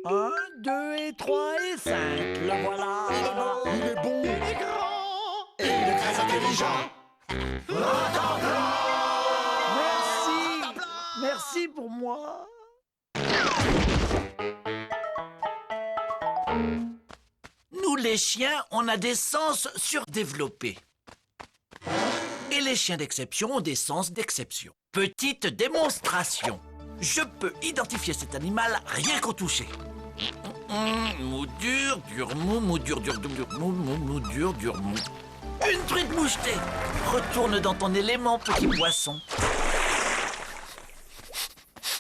Un, 2 et 3 et 5, le voilà. Il est bon, il est grand, et il est très intelligent. Merci, merci pour moi. Nous, les chiens, on a des sens surdéveloppés. Et les chiens d'exception ont des sens d'exception. Petite démonstration. Je peux identifier cet animal rien qu'au toucher. Mou dur, dur mou, mou dur, dur, dur, mou, mou, mou dur, dur mou. Une truite mouchetée. Retourne dans ton élément, petit poisson.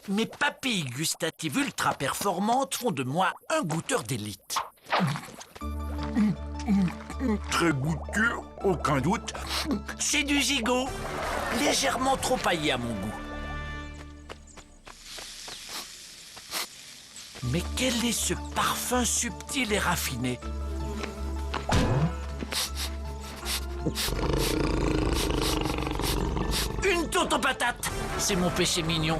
Mes papilles gustatives ultra performantes font de moi un goûteur d'élite. Très goûteux, aucun doute. C'est du gigot, légèrement trop paillé à mon goût. Mais quel est ce parfum subtil et raffiné? Une tourte aux patates, c'est mon péché mignon.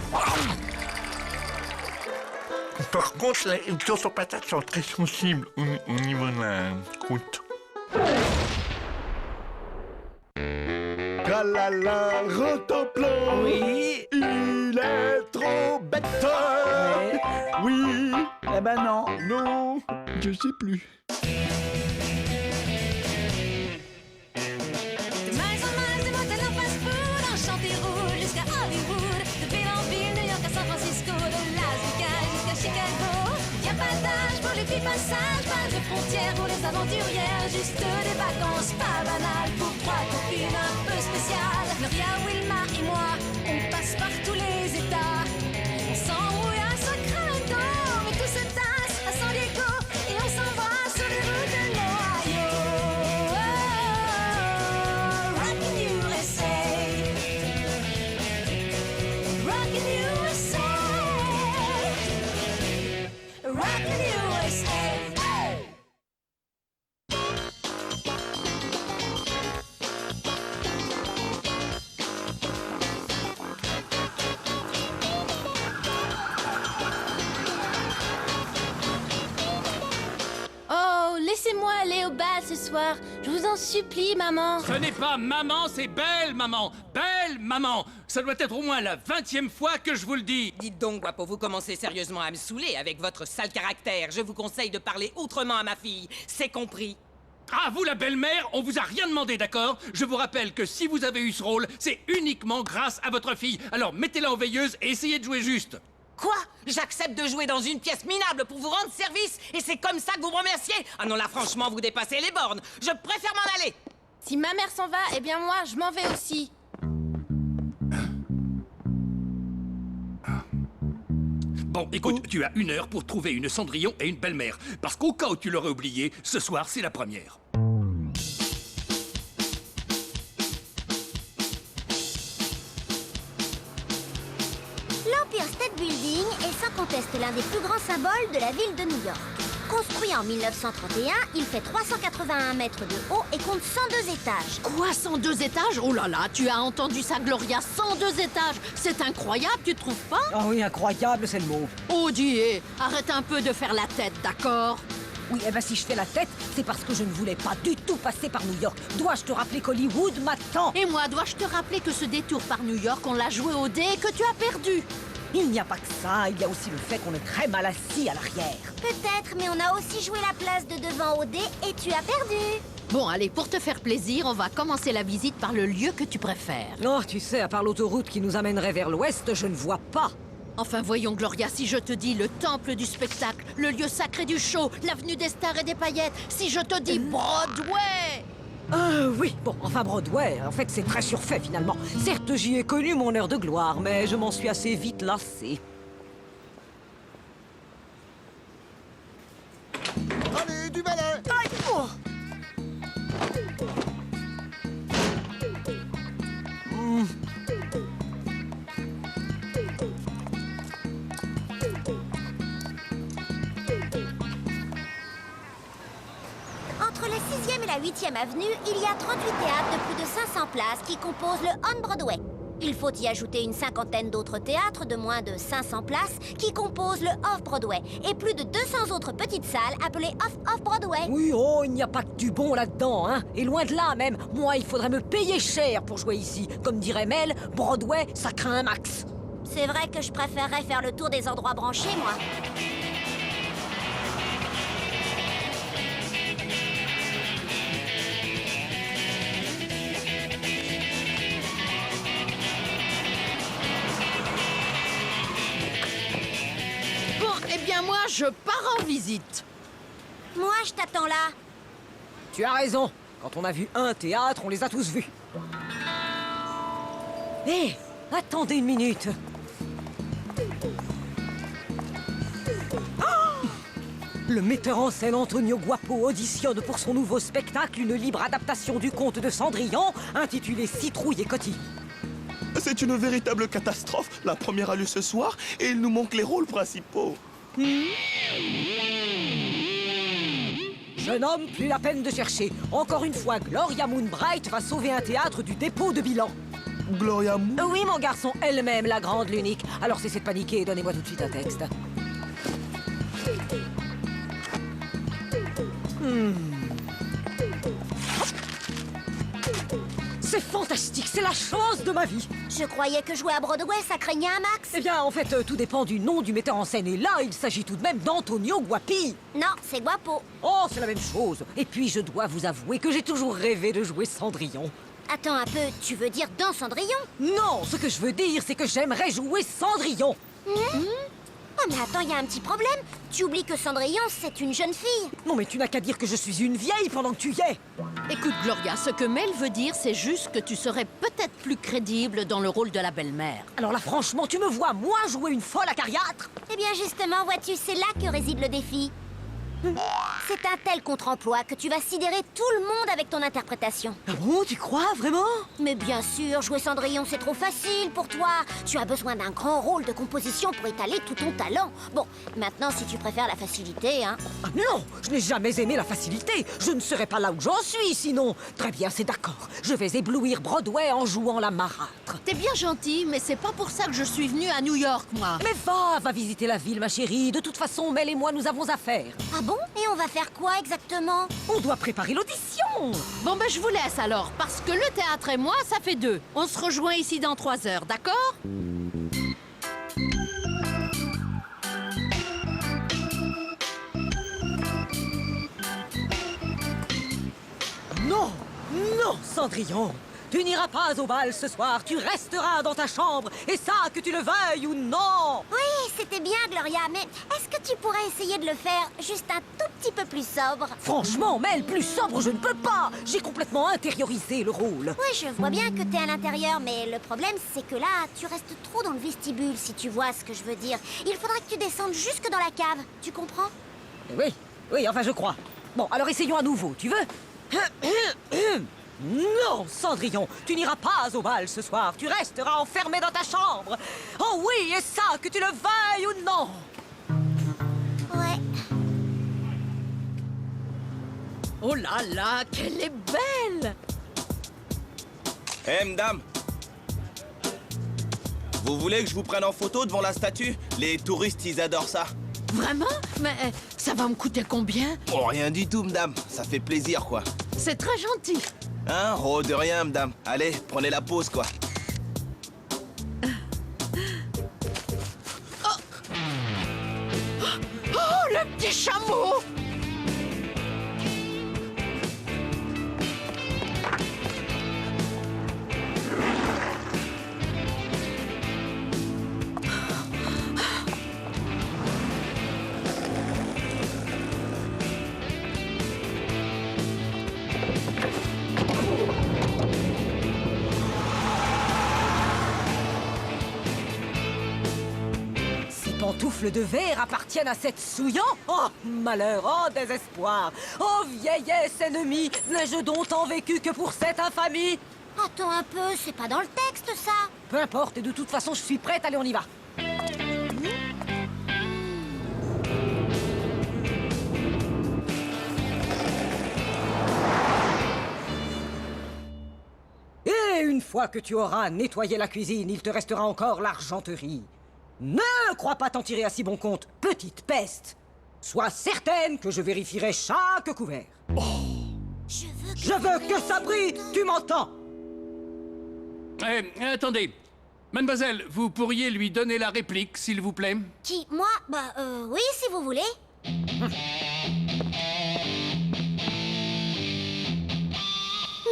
Par contre, les tourtes aux patates sont très sensibles au niveau de la croûte. Tralala, rotoplan. Oui. Il est trop bête. Oui. Eh ben non. Non, je sais plus. De miles en miles, des motels en fast-food, en chantier rouge jusqu'à Hollywood, de ville en ville, New York à San Francisco, de Las Vegas jusqu'à Chicago. passage, pas de frontières pour les aventurières. Juste des vacances pas banales pour 3 copines un peu spéciales. Gloria, Wilma et moi, on passe par tous les états. On s'embrouille à Sacramento, mais tout se tasse à San Diego et on s'en va sur les routes de l'Ohio. Rockin' USA, Rockin' USA, Rockin' USA. Oh, laissez-moi aller au bal ce soir. Je vous en supplie, maman. Ce n'est pas maman, c'est belle maman. Belle maman. Ça doit être au moins la 20e fois que je vous le dis. Dites donc, Guapo, vous commencez sérieusement à me saouler avec votre sale caractère. Je vous conseille de parler autrement à ma fille. C'est compris. Ah, vous la belle-mère, on vous a rien demandé, d'accord? Je vous rappelle que si vous avez eu ce rôle, c'est uniquement grâce à votre fille. Alors mettez-la en veilleuse et essayez de jouer juste. Quoi? J'accepte de jouer dans une pièce minable pour vous rendre service et c'est comme ça que vous me remerciez? Ah non, là, franchement, vous dépassez les bornes. Je préfère m'en aller. Si ma mère s'en va, eh bien moi, je m'en vais aussi. Bon, écoute, tu as 1 heure pour trouver une Cendrillon et une belle-mère. Parce qu'au cas où tu l'aurais oublié, ce soir, c'est la première. L'Empire State Building est sans conteste l'un des plus grands symboles de la ville de New York. Construit en 1931, il fait 381 mètres de haut et compte 102 étages. Quoi, 102 étages? Oh là là, tu as entendu ça, Gloria? 102 étages! C'est incroyable, tu trouves pas? Ah oui, incroyable, c'est le mot. Oh, Dieu, arrête un peu de faire la tête, d'accord? Oui, eh ben si je fais la tête, c'est parce que je ne voulais pas du tout passer par New York. Dois-je te rappeler qu'Hollywood m'attend? Et moi, dois-je te rappeler que ce détour par New York, on l'a joué au dé et que tu as perdu? Il n'y a pas que ça, il y a aussi le fait qu'on est très mal assis à l'arrière. Peut-être, mais on a aussi joué la place de devant au dé et tu as perdu. Bon, allez, pour te faire plaisir, on va commencer la visite par le lieu que tu préfères. Oh, tu sais, à part l'autoroute qui nous amènerait vers l'ouest, je ne vois pas. Enfin, voyons, Gloria, si je te dis le temple du spectacle, le lieu sacré du show, l'avenue des stars et des paillettes, si je te dis Broadway! Oui, bon, enfin Broadway, en fait c'est très surfait finalement. Certes, j'y ai connu mon heure de gloire, mais je m'en suis assez vite lassé. Allez, du balai! Aïe! Oh. Entre la 6e et la 8e avenue, il y a 38 théâtres de plus de 500 places qui composent le On-Broadway. Il faut y ajouter une cinquantaine d'autres théâtres de moins de 500 places qui composent le Off-Broadway et plus de 200 autres petites salles appelées Off-Off-Broadway. Oui, oh, il n'y a pas que du bon là-dedans, hein. Et loin de là même, moi, il faudrait me payer cher pour jouer ici. Comme dirait Mel, Broadway, ça craint un max. C'est vrai que je préférerais faire le tour des endroits branchés, moi. Eh bien, moi, je pars en visite. Moi, je t'attends là. Tu as raison. Quand on a vu un théâtre, on les a tous vus. Hé, attendez une minute. Oh, le metteur en scène Antonio Guapo auditionne pour son nouveau spectacle une libre adaptation du conte de Cendrillon intitulé Citrouille et Coty. C'est une véritable catastrophe. La première a lieu ce soir et il nous manque les rôles principaux. Jeune homme, plus la peine de chercher. Encore une fois, Gloria Moonbright va sauver un théâtre du dépôt de bilan. Gloria Moon? Oui, mon garçon, elle-même, la grande, l'unique. Alors cessez de paniquer et donnez-moi tout de suite un texte. C'est fantastique, c'est la chance de ma vie. Je croyais que jouer à Broadway, ça craignait un max. Eh bien, en fait, tout dépend du nom du metteur en scène. Et là, il s'agit tout de même d'Antonio Guapi. Non, c'est Guapo. Oh, c'est la même chose. Et puis, je dois vous avouer que j'ai toujours rêvé de jouer Cendrillon. Attends un peu, tu veux dire dans Cendrillon? Non, ce que je veux dire, c'est que j'aimerais jouer Cendrillon. Ah mais attends, il y a un petit problème. Tu oublies que Cendrillon, c'est une jeune fille. Non, mais tu n'as qu'à dire que je suis une vieille pendant que tu y es. Écoute, Gloria, ce que Mel veut dire, c'est juste que tu serais peut-être plus crédible dans le rôle de la belle-mère. Alors là, franchement, tu me vois, moi, jouer une folle acariâtre? Eh bien justement, vois-tu, c'est là que réside le défi. C'est un tel contre-emploi que tu vas sidérer tout le monde avec ton interprétation. Ah bon, tu crois, vraiment? Mais bien sûr, jouer Cendrillon, c'est trop facile pour toi. Tu as besoin d'un grand rôle de composition pour étaler tout ton talent. Bon, maintenant, si tu préfères la facilité, hein... Ah non, je n'ai jamais aimé la facilité. Je ne serais pas là où j'en suis, sinon. Très bien, c'est d'accord. Je vais éblouir Broadway en jouant la marâtre. T'es bien gentil, mais c'est pas pour ça que je suis venue à New York, moi. Mais va visiter la ville, ma chérie. De toute façon, Mel et moi, nous avons affaire. Ah bon? Et on va faire quoi exactement? On doit préparer l'audition. Bon, ben je vous laisse alors, parce que le théâtre et moi, ça fait 2. On se rejoint ici dans 3 heures, d'accord? Non, non, Cendrillon. Tu n'iras pas au bal ce soir, tu resteras dans ta chambre, et ça, que tu le veuilles ou non. Oui, c'était bien, Gloria, mais est-ce que tu pourrais essayer de le faire juste un tout petit peu plus sobre? Franchement, Mel, plus sobre, je ne peux pas. J'ai complètement intériorisé le rôle. Oui, je vois bien que t'es à l'intérieur, mais le problème, c'est que là, tu restes trop dans le vestibule, si tu vois ce que je veux dire. Il faudrait que tu descendes jusque dans la cave, tu comprends? Oui, enfin, je crois. Bon, alors essayons à nouveau, tu veux? Non, Cendrillon, tu n'iras pas au bal ce soir. Tu resteras enfermé dans ta chambre. Oh oui, et ça, que tu le veuilles ou non. Ouais. Oh là là, qu'elle est belle! Hé, madame! Vous voulez que je vous prenne en photo devant la statue? Les touristes, ils adorent ça. Vraiment? Mais ça va me coûter combien? Oh, rien du tout, madame. Ça fait plaisir, quoi. C'est très gentil. Hein? Oh, de rien, madame. Allez, prenez la pause, quoi. Oh, le petit chameau! Pantoufles de verre appartiennent à cette souillant? Oh, malheur, oh, désespoir! Oh, vieillesse ennemie! N'ai-je donc tant vécu que pour cette infamie? Attends un peu, c'est pas dans le texte, ça! Peu importe, et de toute façon, je suis prête, allez, on y va! Et une fois que tu auras nettoyé la cuisine, il te restera encore l'argenterie. Ne crois pas t'en tirer à si bon compte, petite peste. Sois certaine que je vérifierai chaque couvert. Oh. Je veux que ça brille, tu m'entends? Attendez. Mademoiselle, vous pourriez lui donner la réplique, s'il vous plaît? Qui? Moi? Oui, si vous voulez.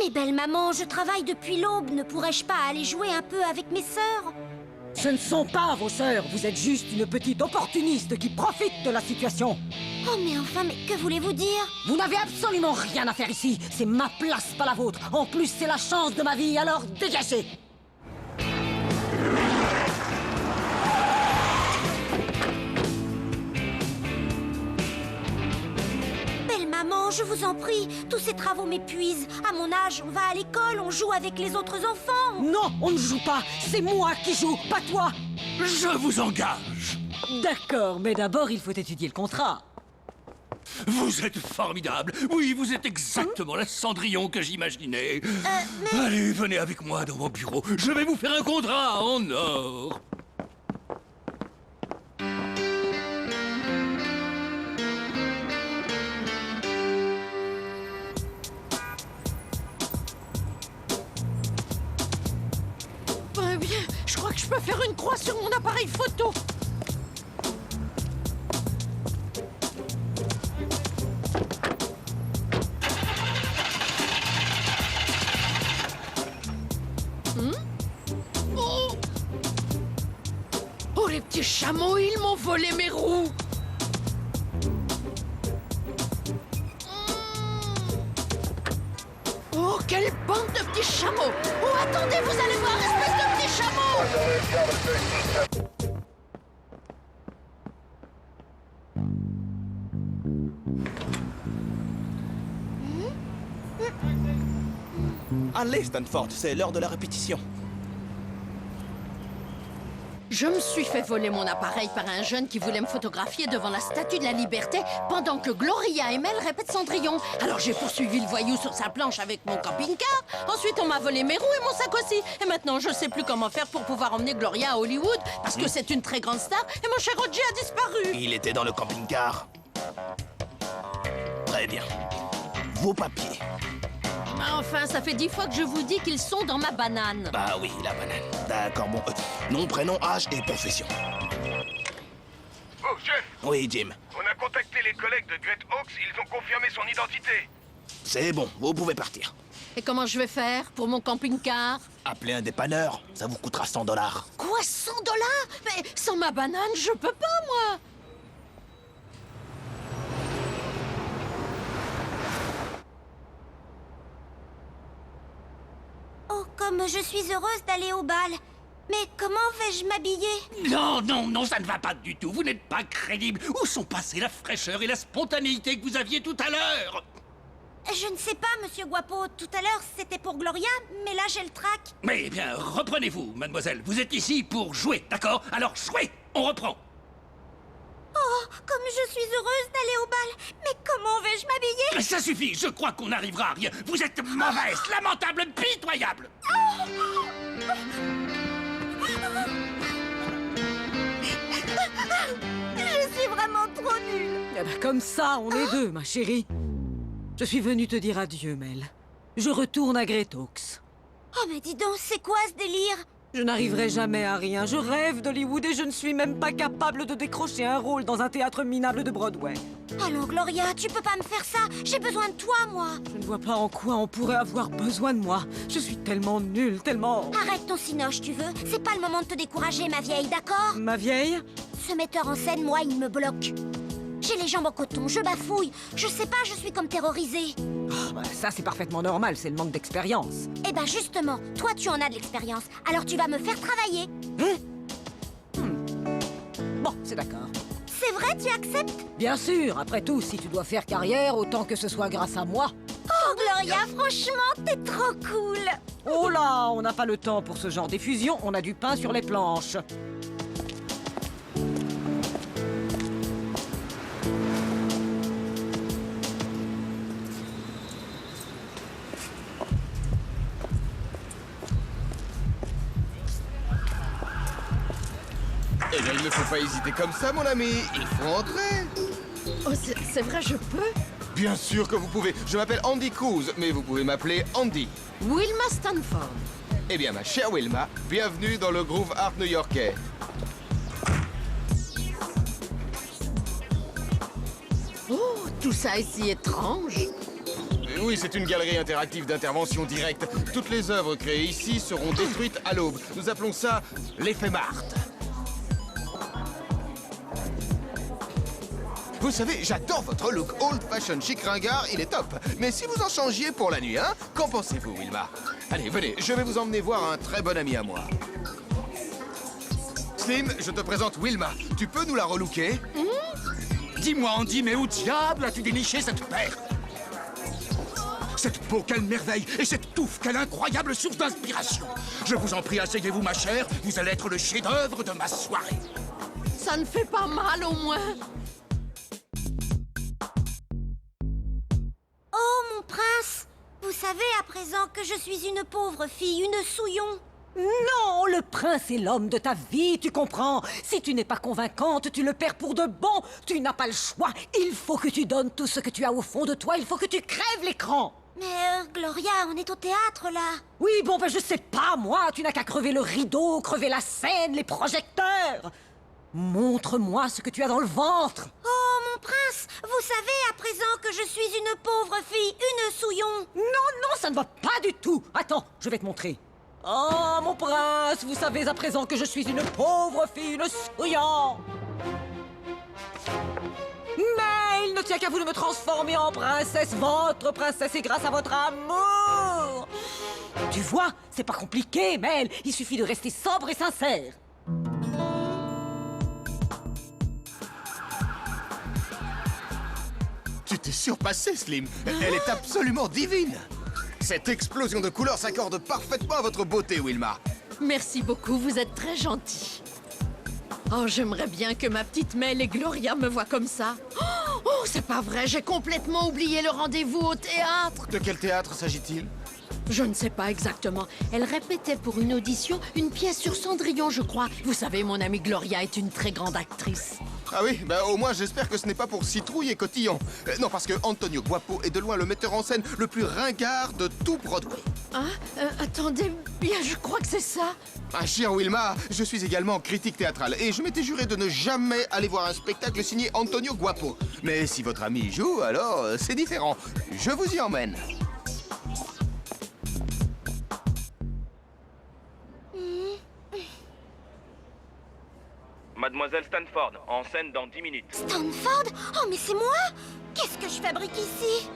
Mais belle maman, je travaille depuis l'aube. Ne pourrais-je pas aller jouer un peu avec mes sœurs? Ce ne sont pas vos sœurs, vous êtes juste une petite opportuniste qui profite de la situation. Oh mais enfin, mais que voulez-vous dire? Vous n'avez absolument rien à faire ici, c'est ma place, pas la vôtre. En plus, c'est la chance de ma vie, alors dégagez! Belle maman, je vous en prie, tous ces travaux m'épuisent. À mon âge, on va à l'école, on joue avec les autres enfants. Non, on ne joue pas, c'est moi qui joue, pas toi. Je vous engage. D'accord, mais d'abord, il faut étudier le contrat. Vous êtes formidable. Oui, vous êtes exactement la Cendrillon que j'imaginais. Allez, venez avec moi dans mon bureau. Je vais vous faire un contrat en or. Bien, je crois que je peux faire une croix sur mon appareil photo. les petits chameaux, ils m'ont volé mes roues. Oh, quelle bande de petits chameaux! Oh, attendez, vous allez voir, espèce de petits chameaux! Allez, Stanford, c'est l'heure de la répétition. Je me suis fait voler mon appareil par un jeune qui voulait me photographier devant la Statue de la Liberté pendant que Gloria et Mel répètent Cendrillon. Alors j'ai poursuivi le voyou sur sa planche avec mon camping-car. Ensuite, on m'a volé mes roues et mon sac aussi. Et maintenant, je sais plus comment faire pour pouvoir emmener Gloria à Hollywood parce que c'est une très grande star et mon cher Roger a disparu. Il était dans le camping-car. Très bien. Vos papiers. Enfin, ça fait 10 fois que je vous dis qu'ils sont dans ma banane. Bah oui, la banane. D'accord, bon. Nom, prénom, âge et profession. Oh, chef! Oui, Jim. On a contacté les collègues de Great Hawks, ils ont confirmé son identité. C'est bon, vous pouvez partir. Et comment je vais faire pour mon camping-car? Appelez un dépanneur, ça vous coûtera $100. Quoi, $100? Mais sans ma banane, je peux pas, moi. Oh, comme je suis heureuse d'aller au bal. Mais comment vais-je m'habiller? Non, non, non, ça ne va pas du tout. Vous n'êtes pas crédible. Où sont passées la fraîcheur et la spontanéité que vous aviez tout à l'heure? Je ne sais pas, monsieur Guapo. Tout à l'heure, c'était pour Gloria, mais là, j'ai le trac. Mais eh bien, reprenez-vous, mademoiselle. Vous êtes ici pour jouer, d'accord? Alors jouez, on reprend. Oh, comme je suis heureuse d'aller au bal. Mais comment vais-je m'habiller? Ça suffit, je crois qu'on n'arrivera à rien. Vous êtes mauvaise, lamentable, pitoyable. Je suis vraiment trop nulle. Eh ben, comme ça, on est deux, ma chérie. Je suis venue te dire adieu, Mel. Je retourne à Great Hawks. Oh, mais dis donc, c'est quoi ce délire? Je n'arriverai jamais à rien. Je rêve d'Hollywood et je ne suis même pas capable de décrocher un rôle dans un théâtre minable de Broadway. Allons, Gloria, tu peux pas me faire ça. J'ai besoin de toi, moi. Je ne vois pas en quoi on pourrait avoir besoin de moi. Je suis tellement nulle, tellement... Arrête ton cinoche, tu veux? C'est pas le moment de te décourager, ma vieille, d'accord? Ma vieille? Ce metteur en scène, moi, il me bloque. J'ai les jambes en coton, je bafouille. Je sais pas, je suis comme terrorisée. Oh, bah, ça, c'est parfaitement normal, c'est le manque d'expérience. Eh ben justement, toi, tu en as de l'expérience. Alors tu vas me faire travailler. Bon, c'est d'accord. C'est vrai, tu acceptes? Bien sûr, après tout, si tu dois faire carrière, autant que ce soit grâce à moi. Oh, Gloria, franchement, t'es trop cool. Oh là, on n'a pas le temps pour ce genre d'effusion, on a du pain sur les planches. Eh bien, il ne faut pas hésiter comme ça, mon ami. Il faut entrer. Oh, c'est vrai, je peux? Bien sûr que vous pouvez. Je m'appelle Andy Cruz, mais vous pouvez m'appeler Andy. Wilma Stanford. Eh bien, ma chère Wilma, bienvenue dans le groove art new-yorkais. Oh, tout ça est si étrange. Oui, c'est une galerie interactive d'intervention directe. Toutes les œuvres créées ici seront détruites à l'aube. Nous appelons ça l'effet Marthe. Vous savez, j'adore votre look old fashion chic ringard, il est top. Mais si vous en changiez pour la nuit, hein? Qu'en pensez-vous, Wilma? Allez, venez, je vais vous emmener voir un très bon ami à moi. Slim, je te présente Wilma. Tu peux nous la relooker? Dis-moi, Andy, mais où diable as-tu déniché cette paire? Cette peau, quelle merveille! Et cette touffe, quelle incroyable source d'inspiration! Je vous en prie, asseyez-vous, ma chère. Vous allez être le chef-d'œuvre de ma soirée. Ça ne fait pas mal, au moins. Oh, mon prince! Vous savez à présent que je suis une pauvre fille, une souillon. Non, le prince est l'homme de ta vie, tu comprends? Si tu n'es pas convaincante, tu le perds pour de bon. Tu n'as pas le choix. Il faut que tu donnes tout ce que tu as au fond de toi. Il faut que tu crèves l'écran. Mais Gloria, on est au théâtre, là. Oui, bon, ben je sais pas, moi. Tu n'as qu'à crever le rideau, crever la scène, les projecteurs. Montre-moi ce que tu as dans le ventre. Oh, mon prince, vous savez à présent que je suis une pauvre fille, une souillon. Non, non, ça ne va pas du tout. Attends, je vais te montrer. Oh, mon prince, vous savez à présent que je suis une pauvre fille, une souillante. Mais il ne tient qu'à vous de me transformer en princesse, votre princesse, et grâce à votre amour. Tu vois, c'est pas compliqué, Mel. Il suffit de rester sobre et sincère. Tu t'es surpassé, Slim. Elle est absolument divine. Cette explosion de couleurs s'accorde parfaitement à votre beauté, Wilma. Merci beaucoup, vous êtes très gentil. Oh, j'aimerais bien que ma petite Mel et Gloria me voient comme ça. Oh, c'est pas vrai, j'ai complètement oublié le rendez-vous au théâtre. De quel théâtre s'agit-il? Je ne sais pas exactement. Elle répétait pour une audition une pièce sur Cendrillon, je crois. Vous savez, mon amie Gloria est une très grande actrice. Ah oui, bah au moins j'espère que ce n'est pas pour Citrouille et Cotillon. Non, parce que Antonio Guapo est de loin le metteur en scène le plus ringard de tout Broadway. Hein? Attendez, bien, je crois que c'est ça. Ah, chère Wilma, je suis également critique théâtrale et je m'étais juré de ne jamais aller voir un spectacle signé Antonio Guapo. Mais si votre ami y joue, alors c'est différent. Je vous y emmène. Mademoiselle Stanford, en scène dans 10 minutes. Stanford? Oh, mais c'est moi! Qu'est-ce que je fabrique ici?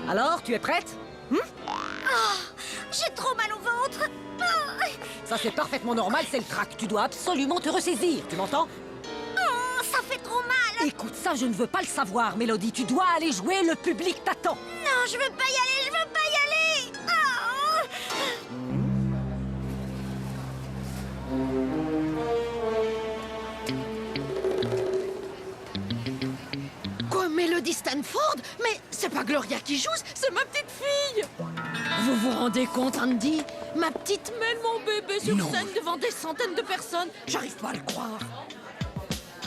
Alors, tu es prête? J'ai trop mal au ventre! Ah. Ça, c'est parfaitement normal, c'est le trac. Tu dois absolument te ressaisir, tu m'entends? Oh, ça fait trop mal! Écoute, ça, je ne veux pas le savoir, Mélodie. Tu dois aller jouer, le public t'attend. Non, je veux pas y aller, je veux pas y aller! Ah. Quoi, Mélodie Stanford? Mais c'est pas Gloria qui joue, c'est ma petite fille! Vous vous rendez compte, Andy? Ma petite Mel, mon bébé, sur scène devant des centaines de personnes. J'arrive pas à le croire.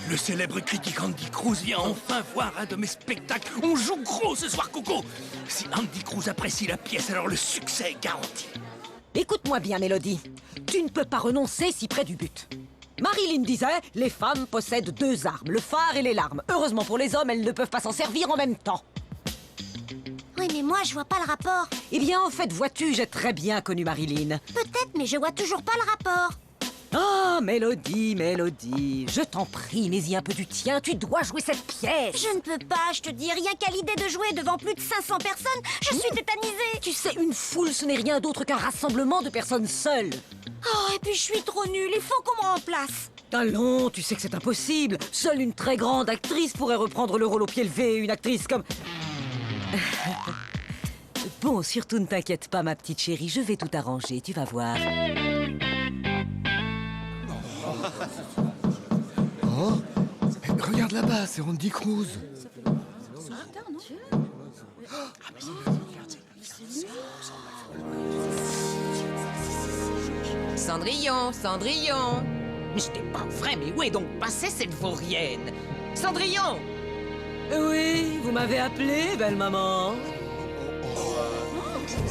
Le célèbre critique Andy Cruz vient enfin voir un de mes spectacles. On joue gros ce soir, Coco. Si Andy Cruz apprécie la pièce, alors le succès est garanti. Écoute-moi bien, Mélodie. Tu ne peux pas renoncer si près du but. Marilyn disait, les femmes possèdent deux armes, le phare et les larmes. Heureusement pour les hommes, elles ne peuvent pas s'en servir en même temps. Oui, mais moi, je vois pas le rapport. Eh bien, en fait, vois-tu, j'ai très bien connu Marilyn. Peut-être, mais je vois toujours pas le rapport. Ah, Mélodie, Mélodie, je t'en prie, mets-y un peu du tien, tu dois jouer cette pièce. Je ne peux pas, je te dis, rien qu'à l'idée de jouer devant plus de 500 personnes, je suis tétanisée. Tu sais, une foule, ce n'est rien d'autre qu'un rassemblement de personnes seules. Oh, et puis je suis trop nulle, il faut qu'on me remplace. Allons, tu sais que c'est impossible. Seule une très grande actrice pourrait reprendre le rôle au pied levé, une actrice comme... Bon, surtout ne t'inquiète pas, ma petite chérie, je vais tout arranger, tu vas voir. Oh, regarde là-bas, c'est Andy Cruz. Cendrillon, Cendrillon. Mais c'était pas vrai, mais où est donc passée cette vaurienne? Cendrillon! Oui, vous m'avez appelé, belle maman.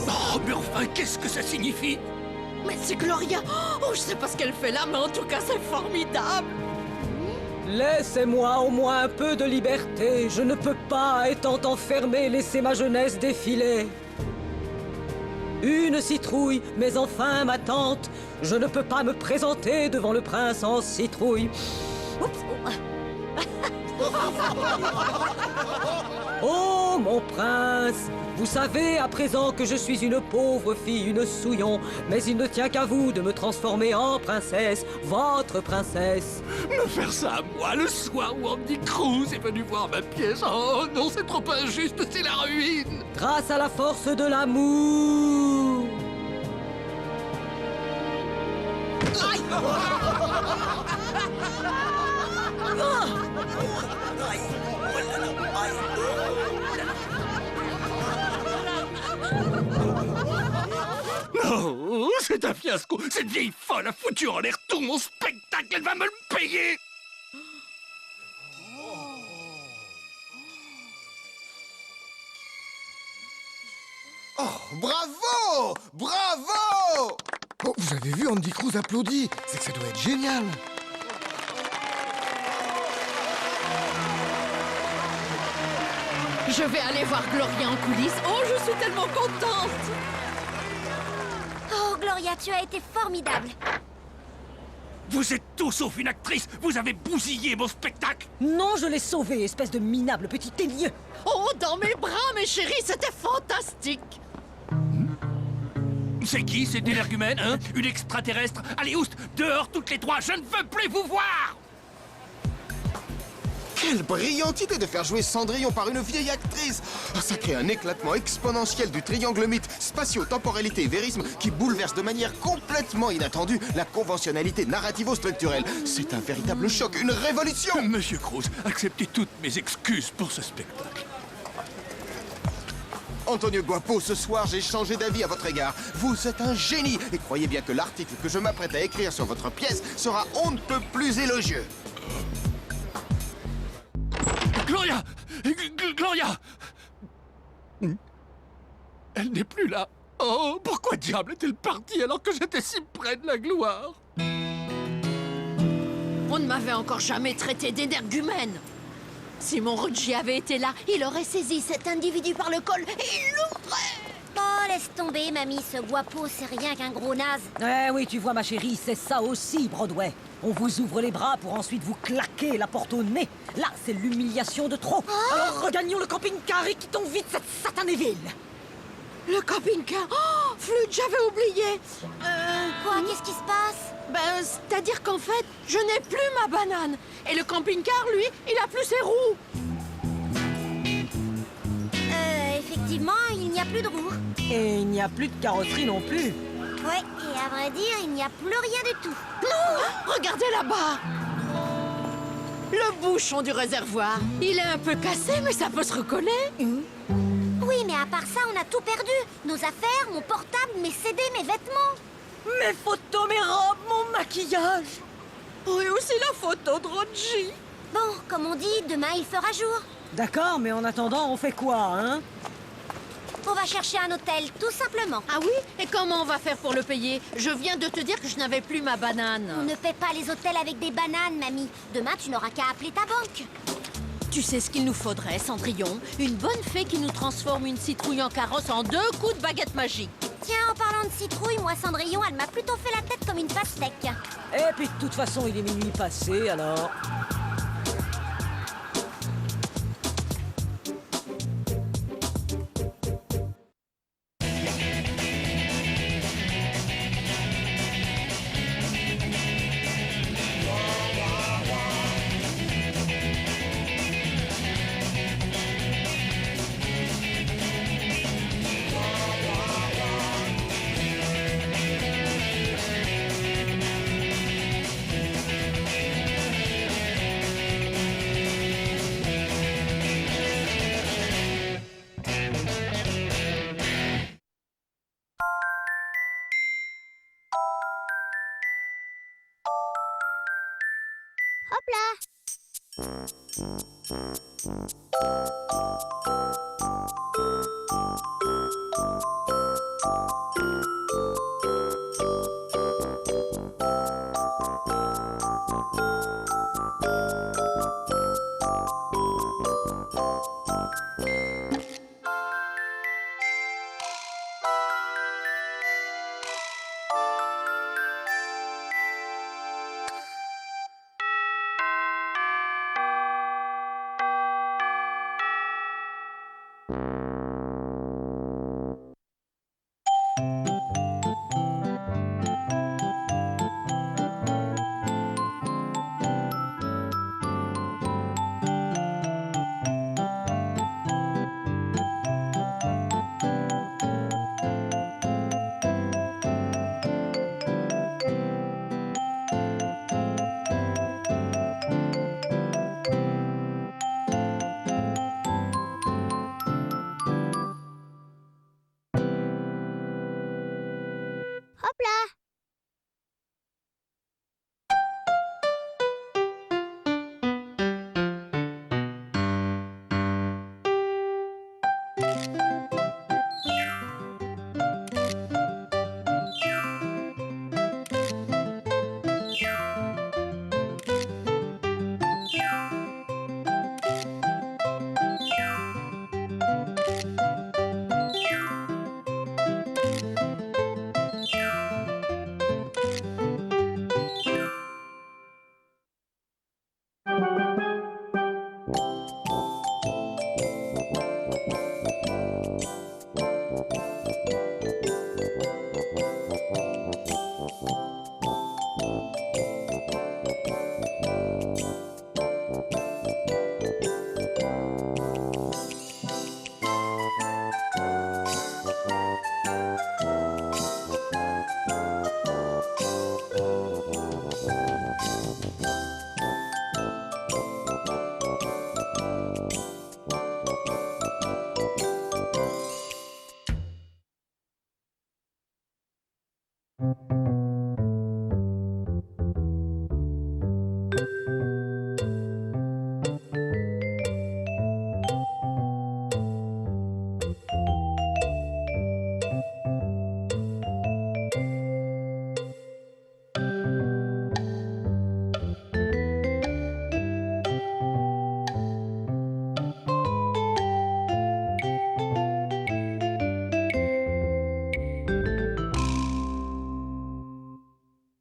Oh, mais enfin, qu'est-ce que ça signifie? Mais c'est Gloria. Oh, je sais pas ce qu'elle fait là, mais en tout cas, c'est formidable. Laissez-moi au moins un peu de liberté. Je ne peux pas, étant enfermé, laisser ma jeunesse défiler. Une citrouille, mais enfin ma tante. Je ne peux pas me présenter devant le prince en citrouille. Oups. Oh, mon prince, vous savez à présent que je suis une pauvre fille, une souillon, mais il ne tient qu'à vous de me transformer en princesse, votre princesse. Me faire ça à moi le soir où Andy Cruz est venu voir ma pièce. Oh non, c'est trop injuste, c'est la ruine. Grâce à la force de l'amour. Non, c'est un fiasco. Cette vieille folle a foutu en l'air tout mon spectacle. Elle va me le payer. Oh, bravo! Bravo! Oh, vous avez vu Andy Cruz applaudit? C'est que ça doit être génial. Je vais aller voir Gloria en coulisses. Oh, je suis tellement contente. Oh, Gloria Gloria, tu as été formidable. Vous êtes tout sauf une actrice. Vous avez bousillé mon spectacle. Non, je l'ai sauvé, espèce de minable petit ailier. Oh, dans mes bras, mes chéris, c'était fantastique. C'est qui cet énergumène, hein? Une extraterrestre? Allez, oust, dehors toutes les trois, je ne veux plus vous voir! Quelle brillante idée de faire jouer Cendrillon par une vieille actrice! Ça crée un éclatement exponentiel du triangle mythe, spatio-temporalité et vérisme qui bouleverse de manière complètement inattendue la conventionnalité narrativo-structurelle. C'est un véritable choc, une révolution! Monsieur Cruz, acceptez toutes mes excuses pour ce spectacle. Antonio Guapo, ce soir, j'ai changé d'avis à votre égard. Vous êtes un génie et croyez bien que l'article que je m'apprête à écrire sur votre pièce sera on ne peut plus élogieux. Gloria! Gloria! Elle n'est plus là. Oh, pourquoi diable est-elle partie alors que j'étais si près de la gloire? On ne m'avait encore jamais traité d'énergumène. Si mon Ruggi avait été là, il aurait saisi cet individu par le col et il l'ouvrait. Oh, laisse tomber, mamie, ce Guapo, c'est rien qu'un gros naze. Eh oui, tu vois, ma chérie, c'est ça aussi, Broadway. On vous ouvre les bras pour ensuite vous claquer la porte au nez. Là, c'est l'humiliation de trop. Alors regagnons le camping-car et quittons vite cette satanée ville. Le camping-car. Oh, flûte, j'avais oublié. Quoi? Qu'est-ce qui se passe? Ben, c'est-à-dire qu'en fait, je n'ai plus ma banane. Et le camping-car, lui, il a plus ses roues. Effectivement, il n'y a plus de roues. Et il n'y a plus de carrosserie non plus. Ouais, et à vrai dire, il n'y a plus rien du tout. Non, regardez là-bas. Le bouchon du réservoir. Il est un peu cassé, mais ça peut se recoller. Oui, mais à part ça, on a tout perdu. Nos affaires, mon portable, mes CD, mes vêtements. Mes photos, mes robes, mon maquillage. Oui, aussi la photo de Ruggi. Bon, comme on dit, demain il fera jour. D'accord, mais en attendant, on fait quoi, hein? On va chercher un hôtel, tout simplement. Ah oui? Et comment on va faire pour le payer? Je viens de te dire que je n'avais plus ma banane. On ne paie pas les hôtels avec des bananes, mamie. Demain, tu n'auras qu'à appeler ta banque. Tu sais ce qu'il nous faudrait, Cendrillon? Une bonne fée qui nous transforme une citrouille en carrosse en 2 coups de baguette magique. Tiens, en parlant de citrouille, moi, Cendrillon, elle m'a plutôt fait la tête comme une pastèque. Et puis, de toute façon, il est minuit passé, alors... Hop là!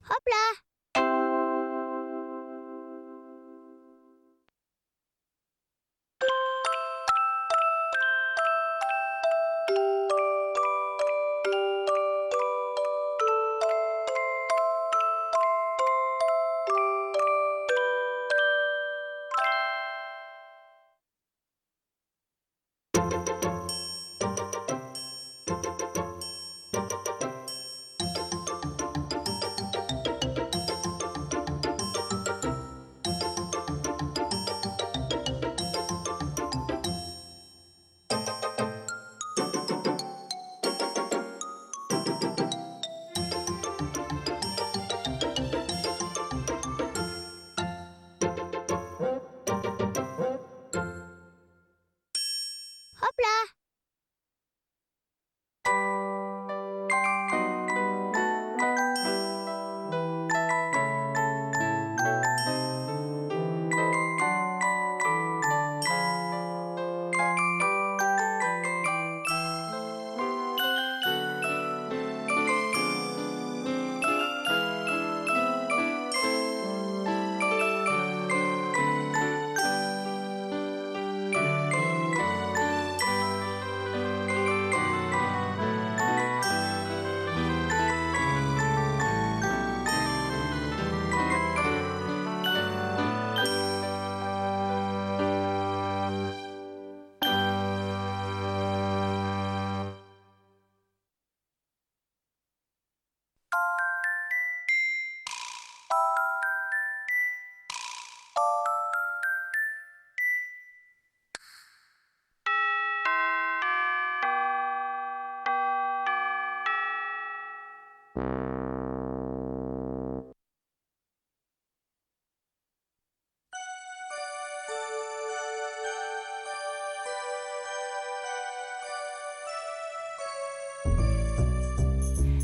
Hop là! Hop là!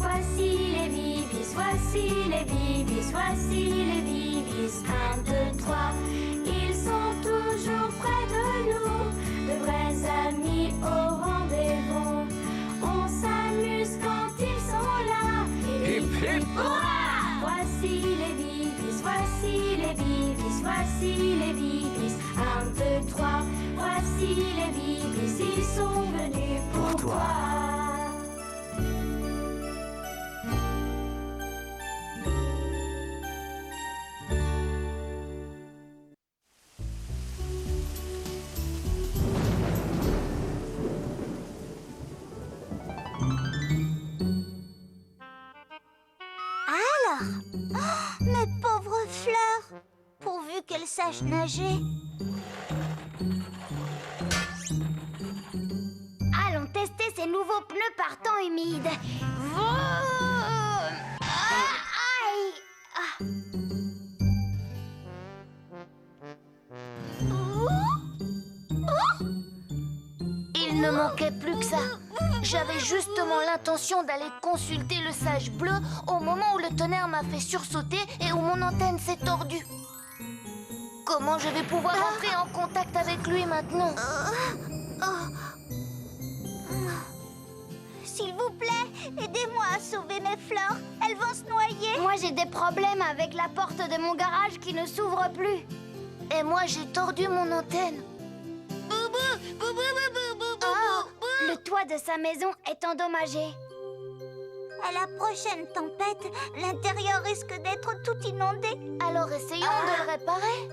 Voici les bibis, voici les bibis. 1, 2, 3, ils sont toujours près de nous, de vrais amis au rendez-vous. On s'amuse quand ils sont là. Hip hip hurrah! Voici les bibis, voici les bibis, voici les bibis. 1, 2, 3, voici les bibis, ils sont venus pour toi. Mes pauvres fleurs, pourvu qu'elles sachent nager. Allons tester ces nouveaux pneus par temps humide. Aïe! Il ne manquait plus que ça. J'avais justement l'intention d'aller consulter le sage bleu au moment où le tonnerre m'a fait sursauter et où mon antenne s'est tordue. Comment je vais pouvoir entrer en contact avec lui maintenant? S'il vous plaît, aidez-moi à sauver mes fleurs. Elles vont se noyer. Moi, j'ai des problèmes avec la porte de mon garage qui ne s'ouvre plus. Et moi, j'ai tordu mon antenne. Le toit de sa maison est endommagé. À la prochaine tempête, l'intérieur risque d'être tout inondé. Alors essayons de le réparer.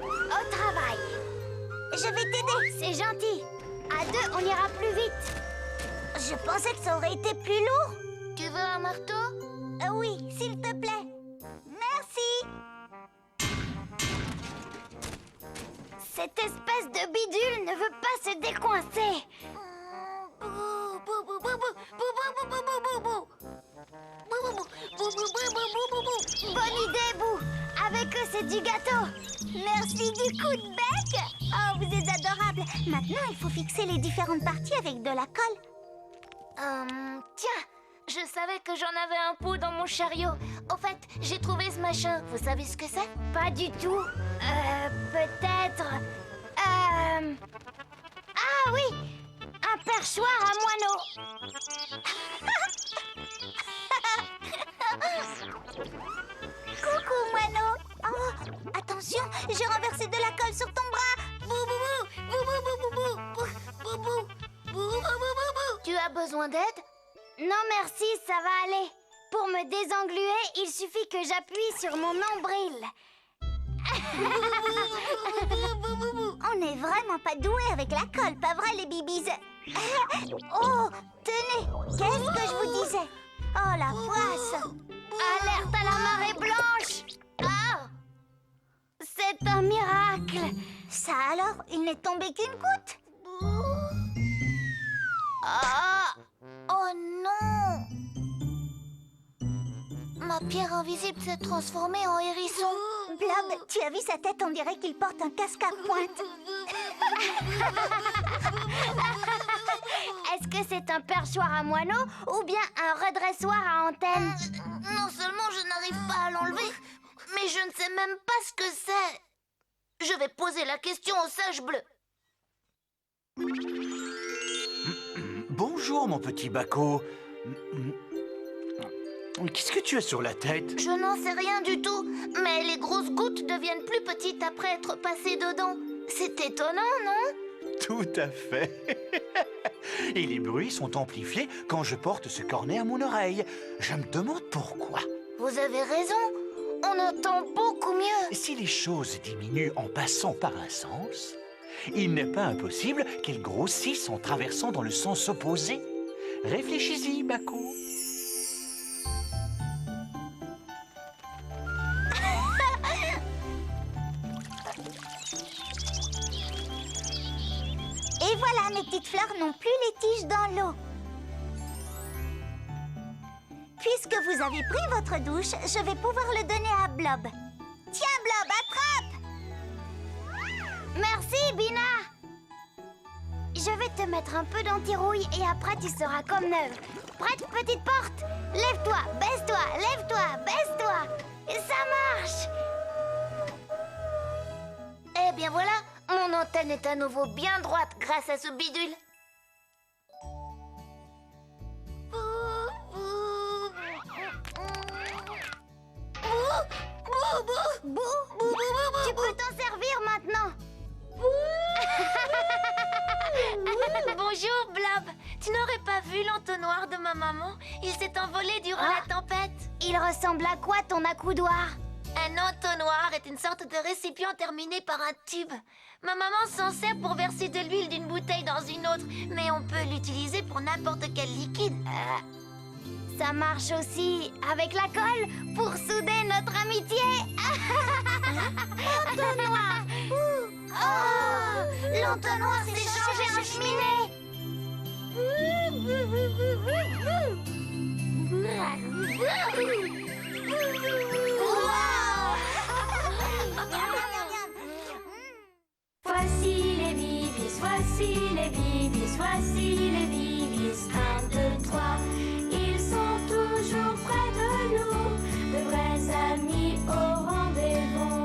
Au travail. Je vais t'aider. C'est gentil. À deux, on ira plus vite. Je pensais que ça aurait été plus lourd. Tu veux un marteau? Oui, s'il te plaît. Merci. Cette espèce de bidule ne veut pas se décoincer. Bonne idée, Bou. Avec eux, c'est du gâteau. Merci du coup de bec. Oh, vous êtes adorable. Maintenant, il faut fixer les différentes parties avec de la colle. Tiens, je savais que j'en avais un pot dans mon chariot. Au fait, j'ai trouvé ce machin. Vous savez ce que c'est? Pas du tout. Peut-être... Ah oui, un perchoir à moineaux. Coucou, moineau. Oh, attention, j'ai renversé de la colle sur ton bras. Bou, bou, bou, bou, bou, bou, bou, bou, bou, bou, bou, bou, bou. Tu as besoin d'aide? Non, merci, ça va aller. Pour me désengluer, il suffit que j'appuie sur mon nombril. On n'est vraiment pas doués avec la colle, pas vrai les bibis? Oh, tenez, qu'est-ce que je vous disais? Oh, la poisse! Alerte à la marée blanche! Ah! C'est un miracle! Ça alors, il n'est tombé qu'une goutte? Ah! Oh non! Ma pierre invisible s'est transformée en hérisson. Blob, tu as vu sa tête? On dirait qu'il porte un casque à pointe. Est-ce que c'est un perchoir à moineaux ou bien un redressoir à antenne? Non seulement je n'arrive pas à l'enlever, mais je ne sais même pas ce que c'est. Je vais poser la question au sage bleu. Bonjour, mon petit Bako. Qu'est-ce que tu as sur la tête? Je n'en sais rien du tout, mais les grosses gouttes deviennent plus petites après être passées dedans. C'est étonnant, non? Tout à fait. Et les bruits sont amplifiés quand je porte ce cornet à mon oreille. Je me demande pourquoi. Vous avez raison, on entend beaucoup mieux. Si les choses diminuent en passant par un sens, il n'est pas impossible qu'elles grossissent en traversant dans le sens opposé. Réfléchis-y, Bako. Et voilà, mes petites fleurs n'ont plus les tiges dans l'eau. Puisque vous avez pris votre douche, je vais pouvoir le donner à Blob. Tiens, Blob, attrape! Merci, Bina! Je vais te mettre un peu d'antirouille et après tu seras comme neuve. Prête, petite porte? Lève-toi, baisse-toi, lève-toi, baisse-toi! Ça marche! Eh bien voilà, mon antenne est à nouveau bien droite grâce à ce bidule. Tu peux t'en servir maintenant. Bonjour, Blob. Tu n'aurais pas vu l'entonnoir de ma maman? Il s'est envolé durant la tempête. Il ressemble à quoi ton accoudoir? Un entonnoir est une sorte de récipient terminé par un tube. Ma maman s'en sert pour verser de l'huile d'une bouteille dans une autre, mais on peut l'utiliser pour n'importe quel liquide. Ça marche aussi avec la colle pour souder notre amitié. L'entonnoir. Oh, l'entonnoir s'est changé en cheminée. Voici les bibis, voici les bibis, voici les bibis. 1, 2, 3, ils sont toujours près de nous, de vrais amis au rendez-vous.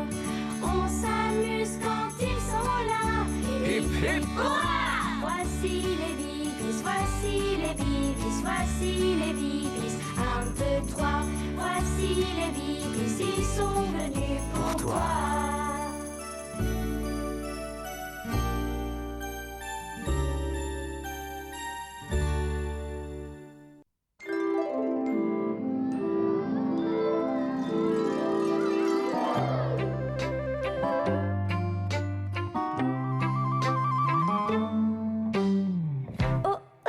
On s'amuse quand ils sont là. Hip, hip, hurrah! Voici les bibis, voici les bibis, voici les bibis. 1, 2, 3, voici les bibis, ils sont venus pour toi.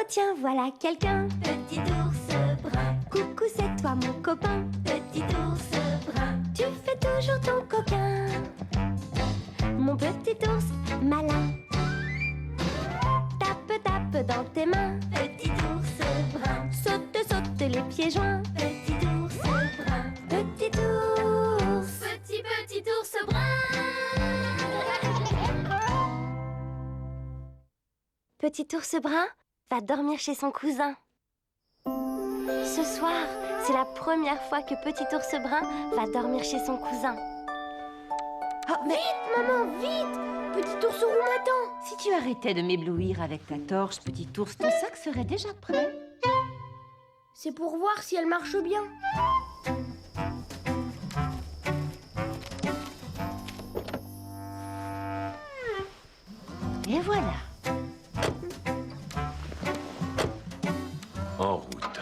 Tiens, voilà quelqu'un. Petit ours brun, Coucou, c'est toi mon copain. petit ours brun. Tu fais toujours ton coquin. Mon petit ours, malin. Tape, tape dans tes mains, petit ours brun. Saute, saute les pieds joints, petit ours brun. Petit ours, petit ours brun. Petit ours brun va dormir chez son cousin. Ce soir, c'est la première fois que Petit ours brun va dormir chez son cousin. Oh, mais... Vite, maman, vite! Petit ours roux m'attend. Si tu arrêtais de m'éblouir avec ta torche, petit ours, ton sac serait déjà prêt. C'est pour voir si elle marche bien. Et voilà. En route.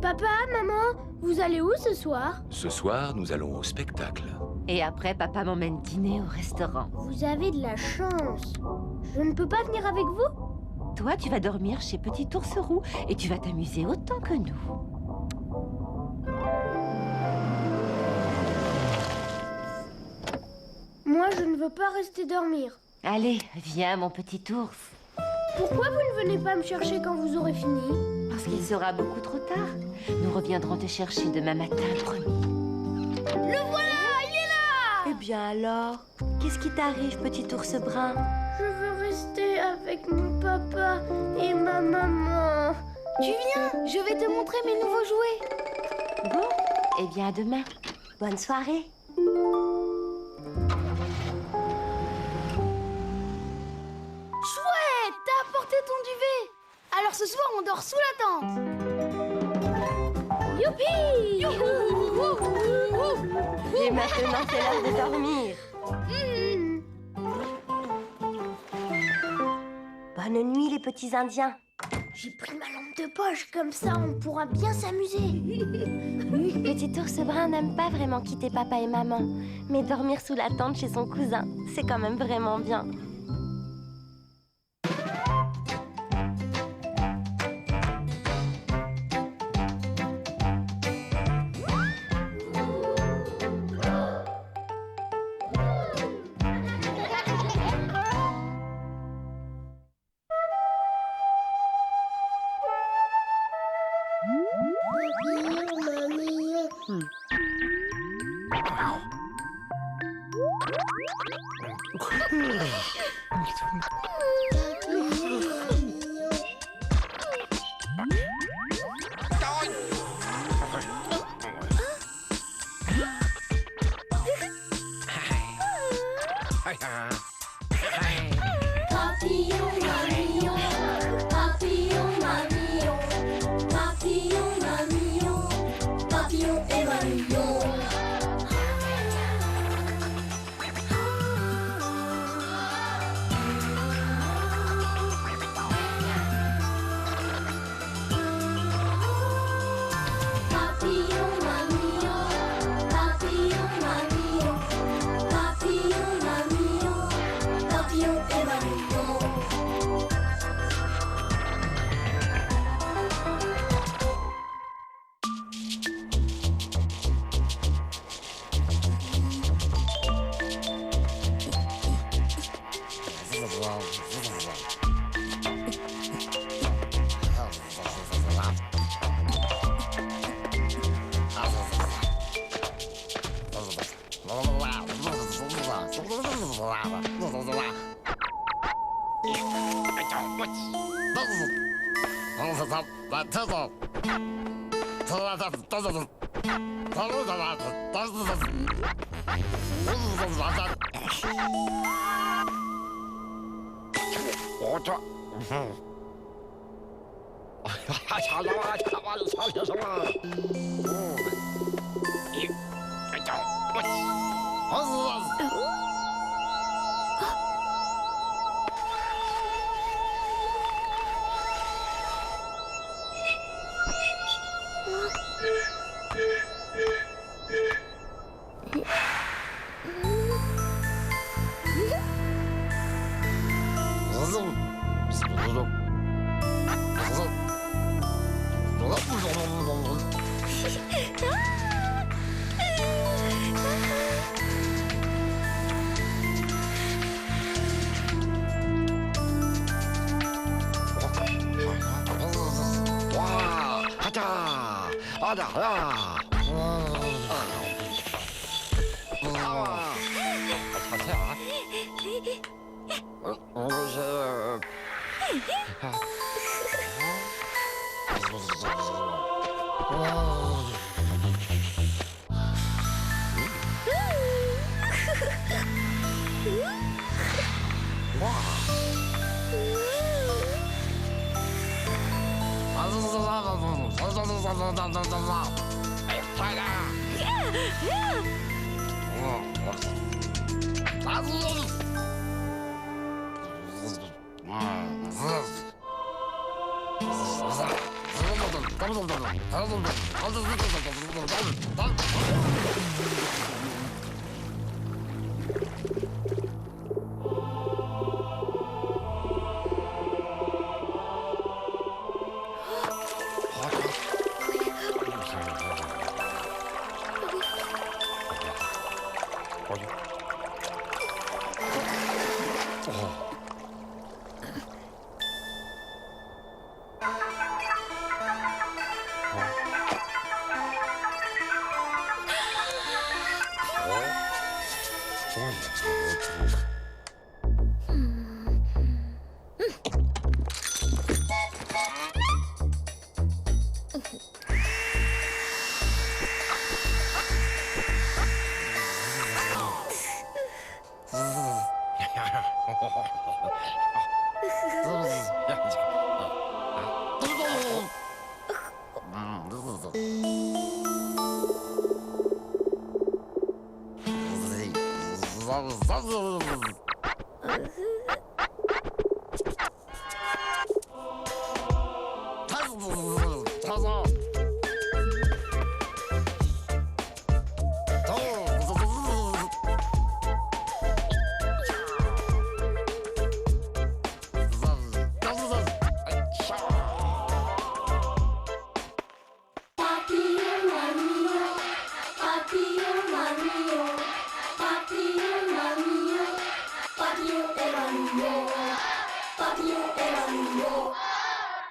Papa, maman, vous allez où ce soir? Ce soir, nous allons au spectacle. Et après, papa m'emmène dîner au restaurant. Vous avez de la chance. Je ne peux pas venir avec vous? Toi, tu vas dormir chez Petit ours roux et tu vas t'amuser autant que nous. Moi, je ne veux pas rester dormir. Allez, viens, mon petit ours. Pourquoi vous ne venez pas me chercher quand vous aurez fini? Parce qu'il sera beaucoup trop tard. Nous reviendrons te chercher demain matin, promis. Le voilà, il est là! Eh bien alors, qu'est-ce qui t'arrive, petit ours brun? Je veux rester avec mon papa et ma maman. Tu viens, je vais te montrer mes nouveaux jouets. Bon, eh bien à demain. Bonne soirée. Chouette, t'as apporté ton duvet. Alors ce soir, on dort sous la tente. Youpi! Et maintenant, c'est l'heure de dormir. Bonne nuit, les petits Indiens. J'ai pris ma lampe de poche, comme ça on pourra bien s'amuser. Petit ours brun n'aime pas vraiment quitter papa et maman, mais dormir sous la tente chez son cousin, c'est quand même vraiment bien.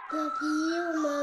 Papillon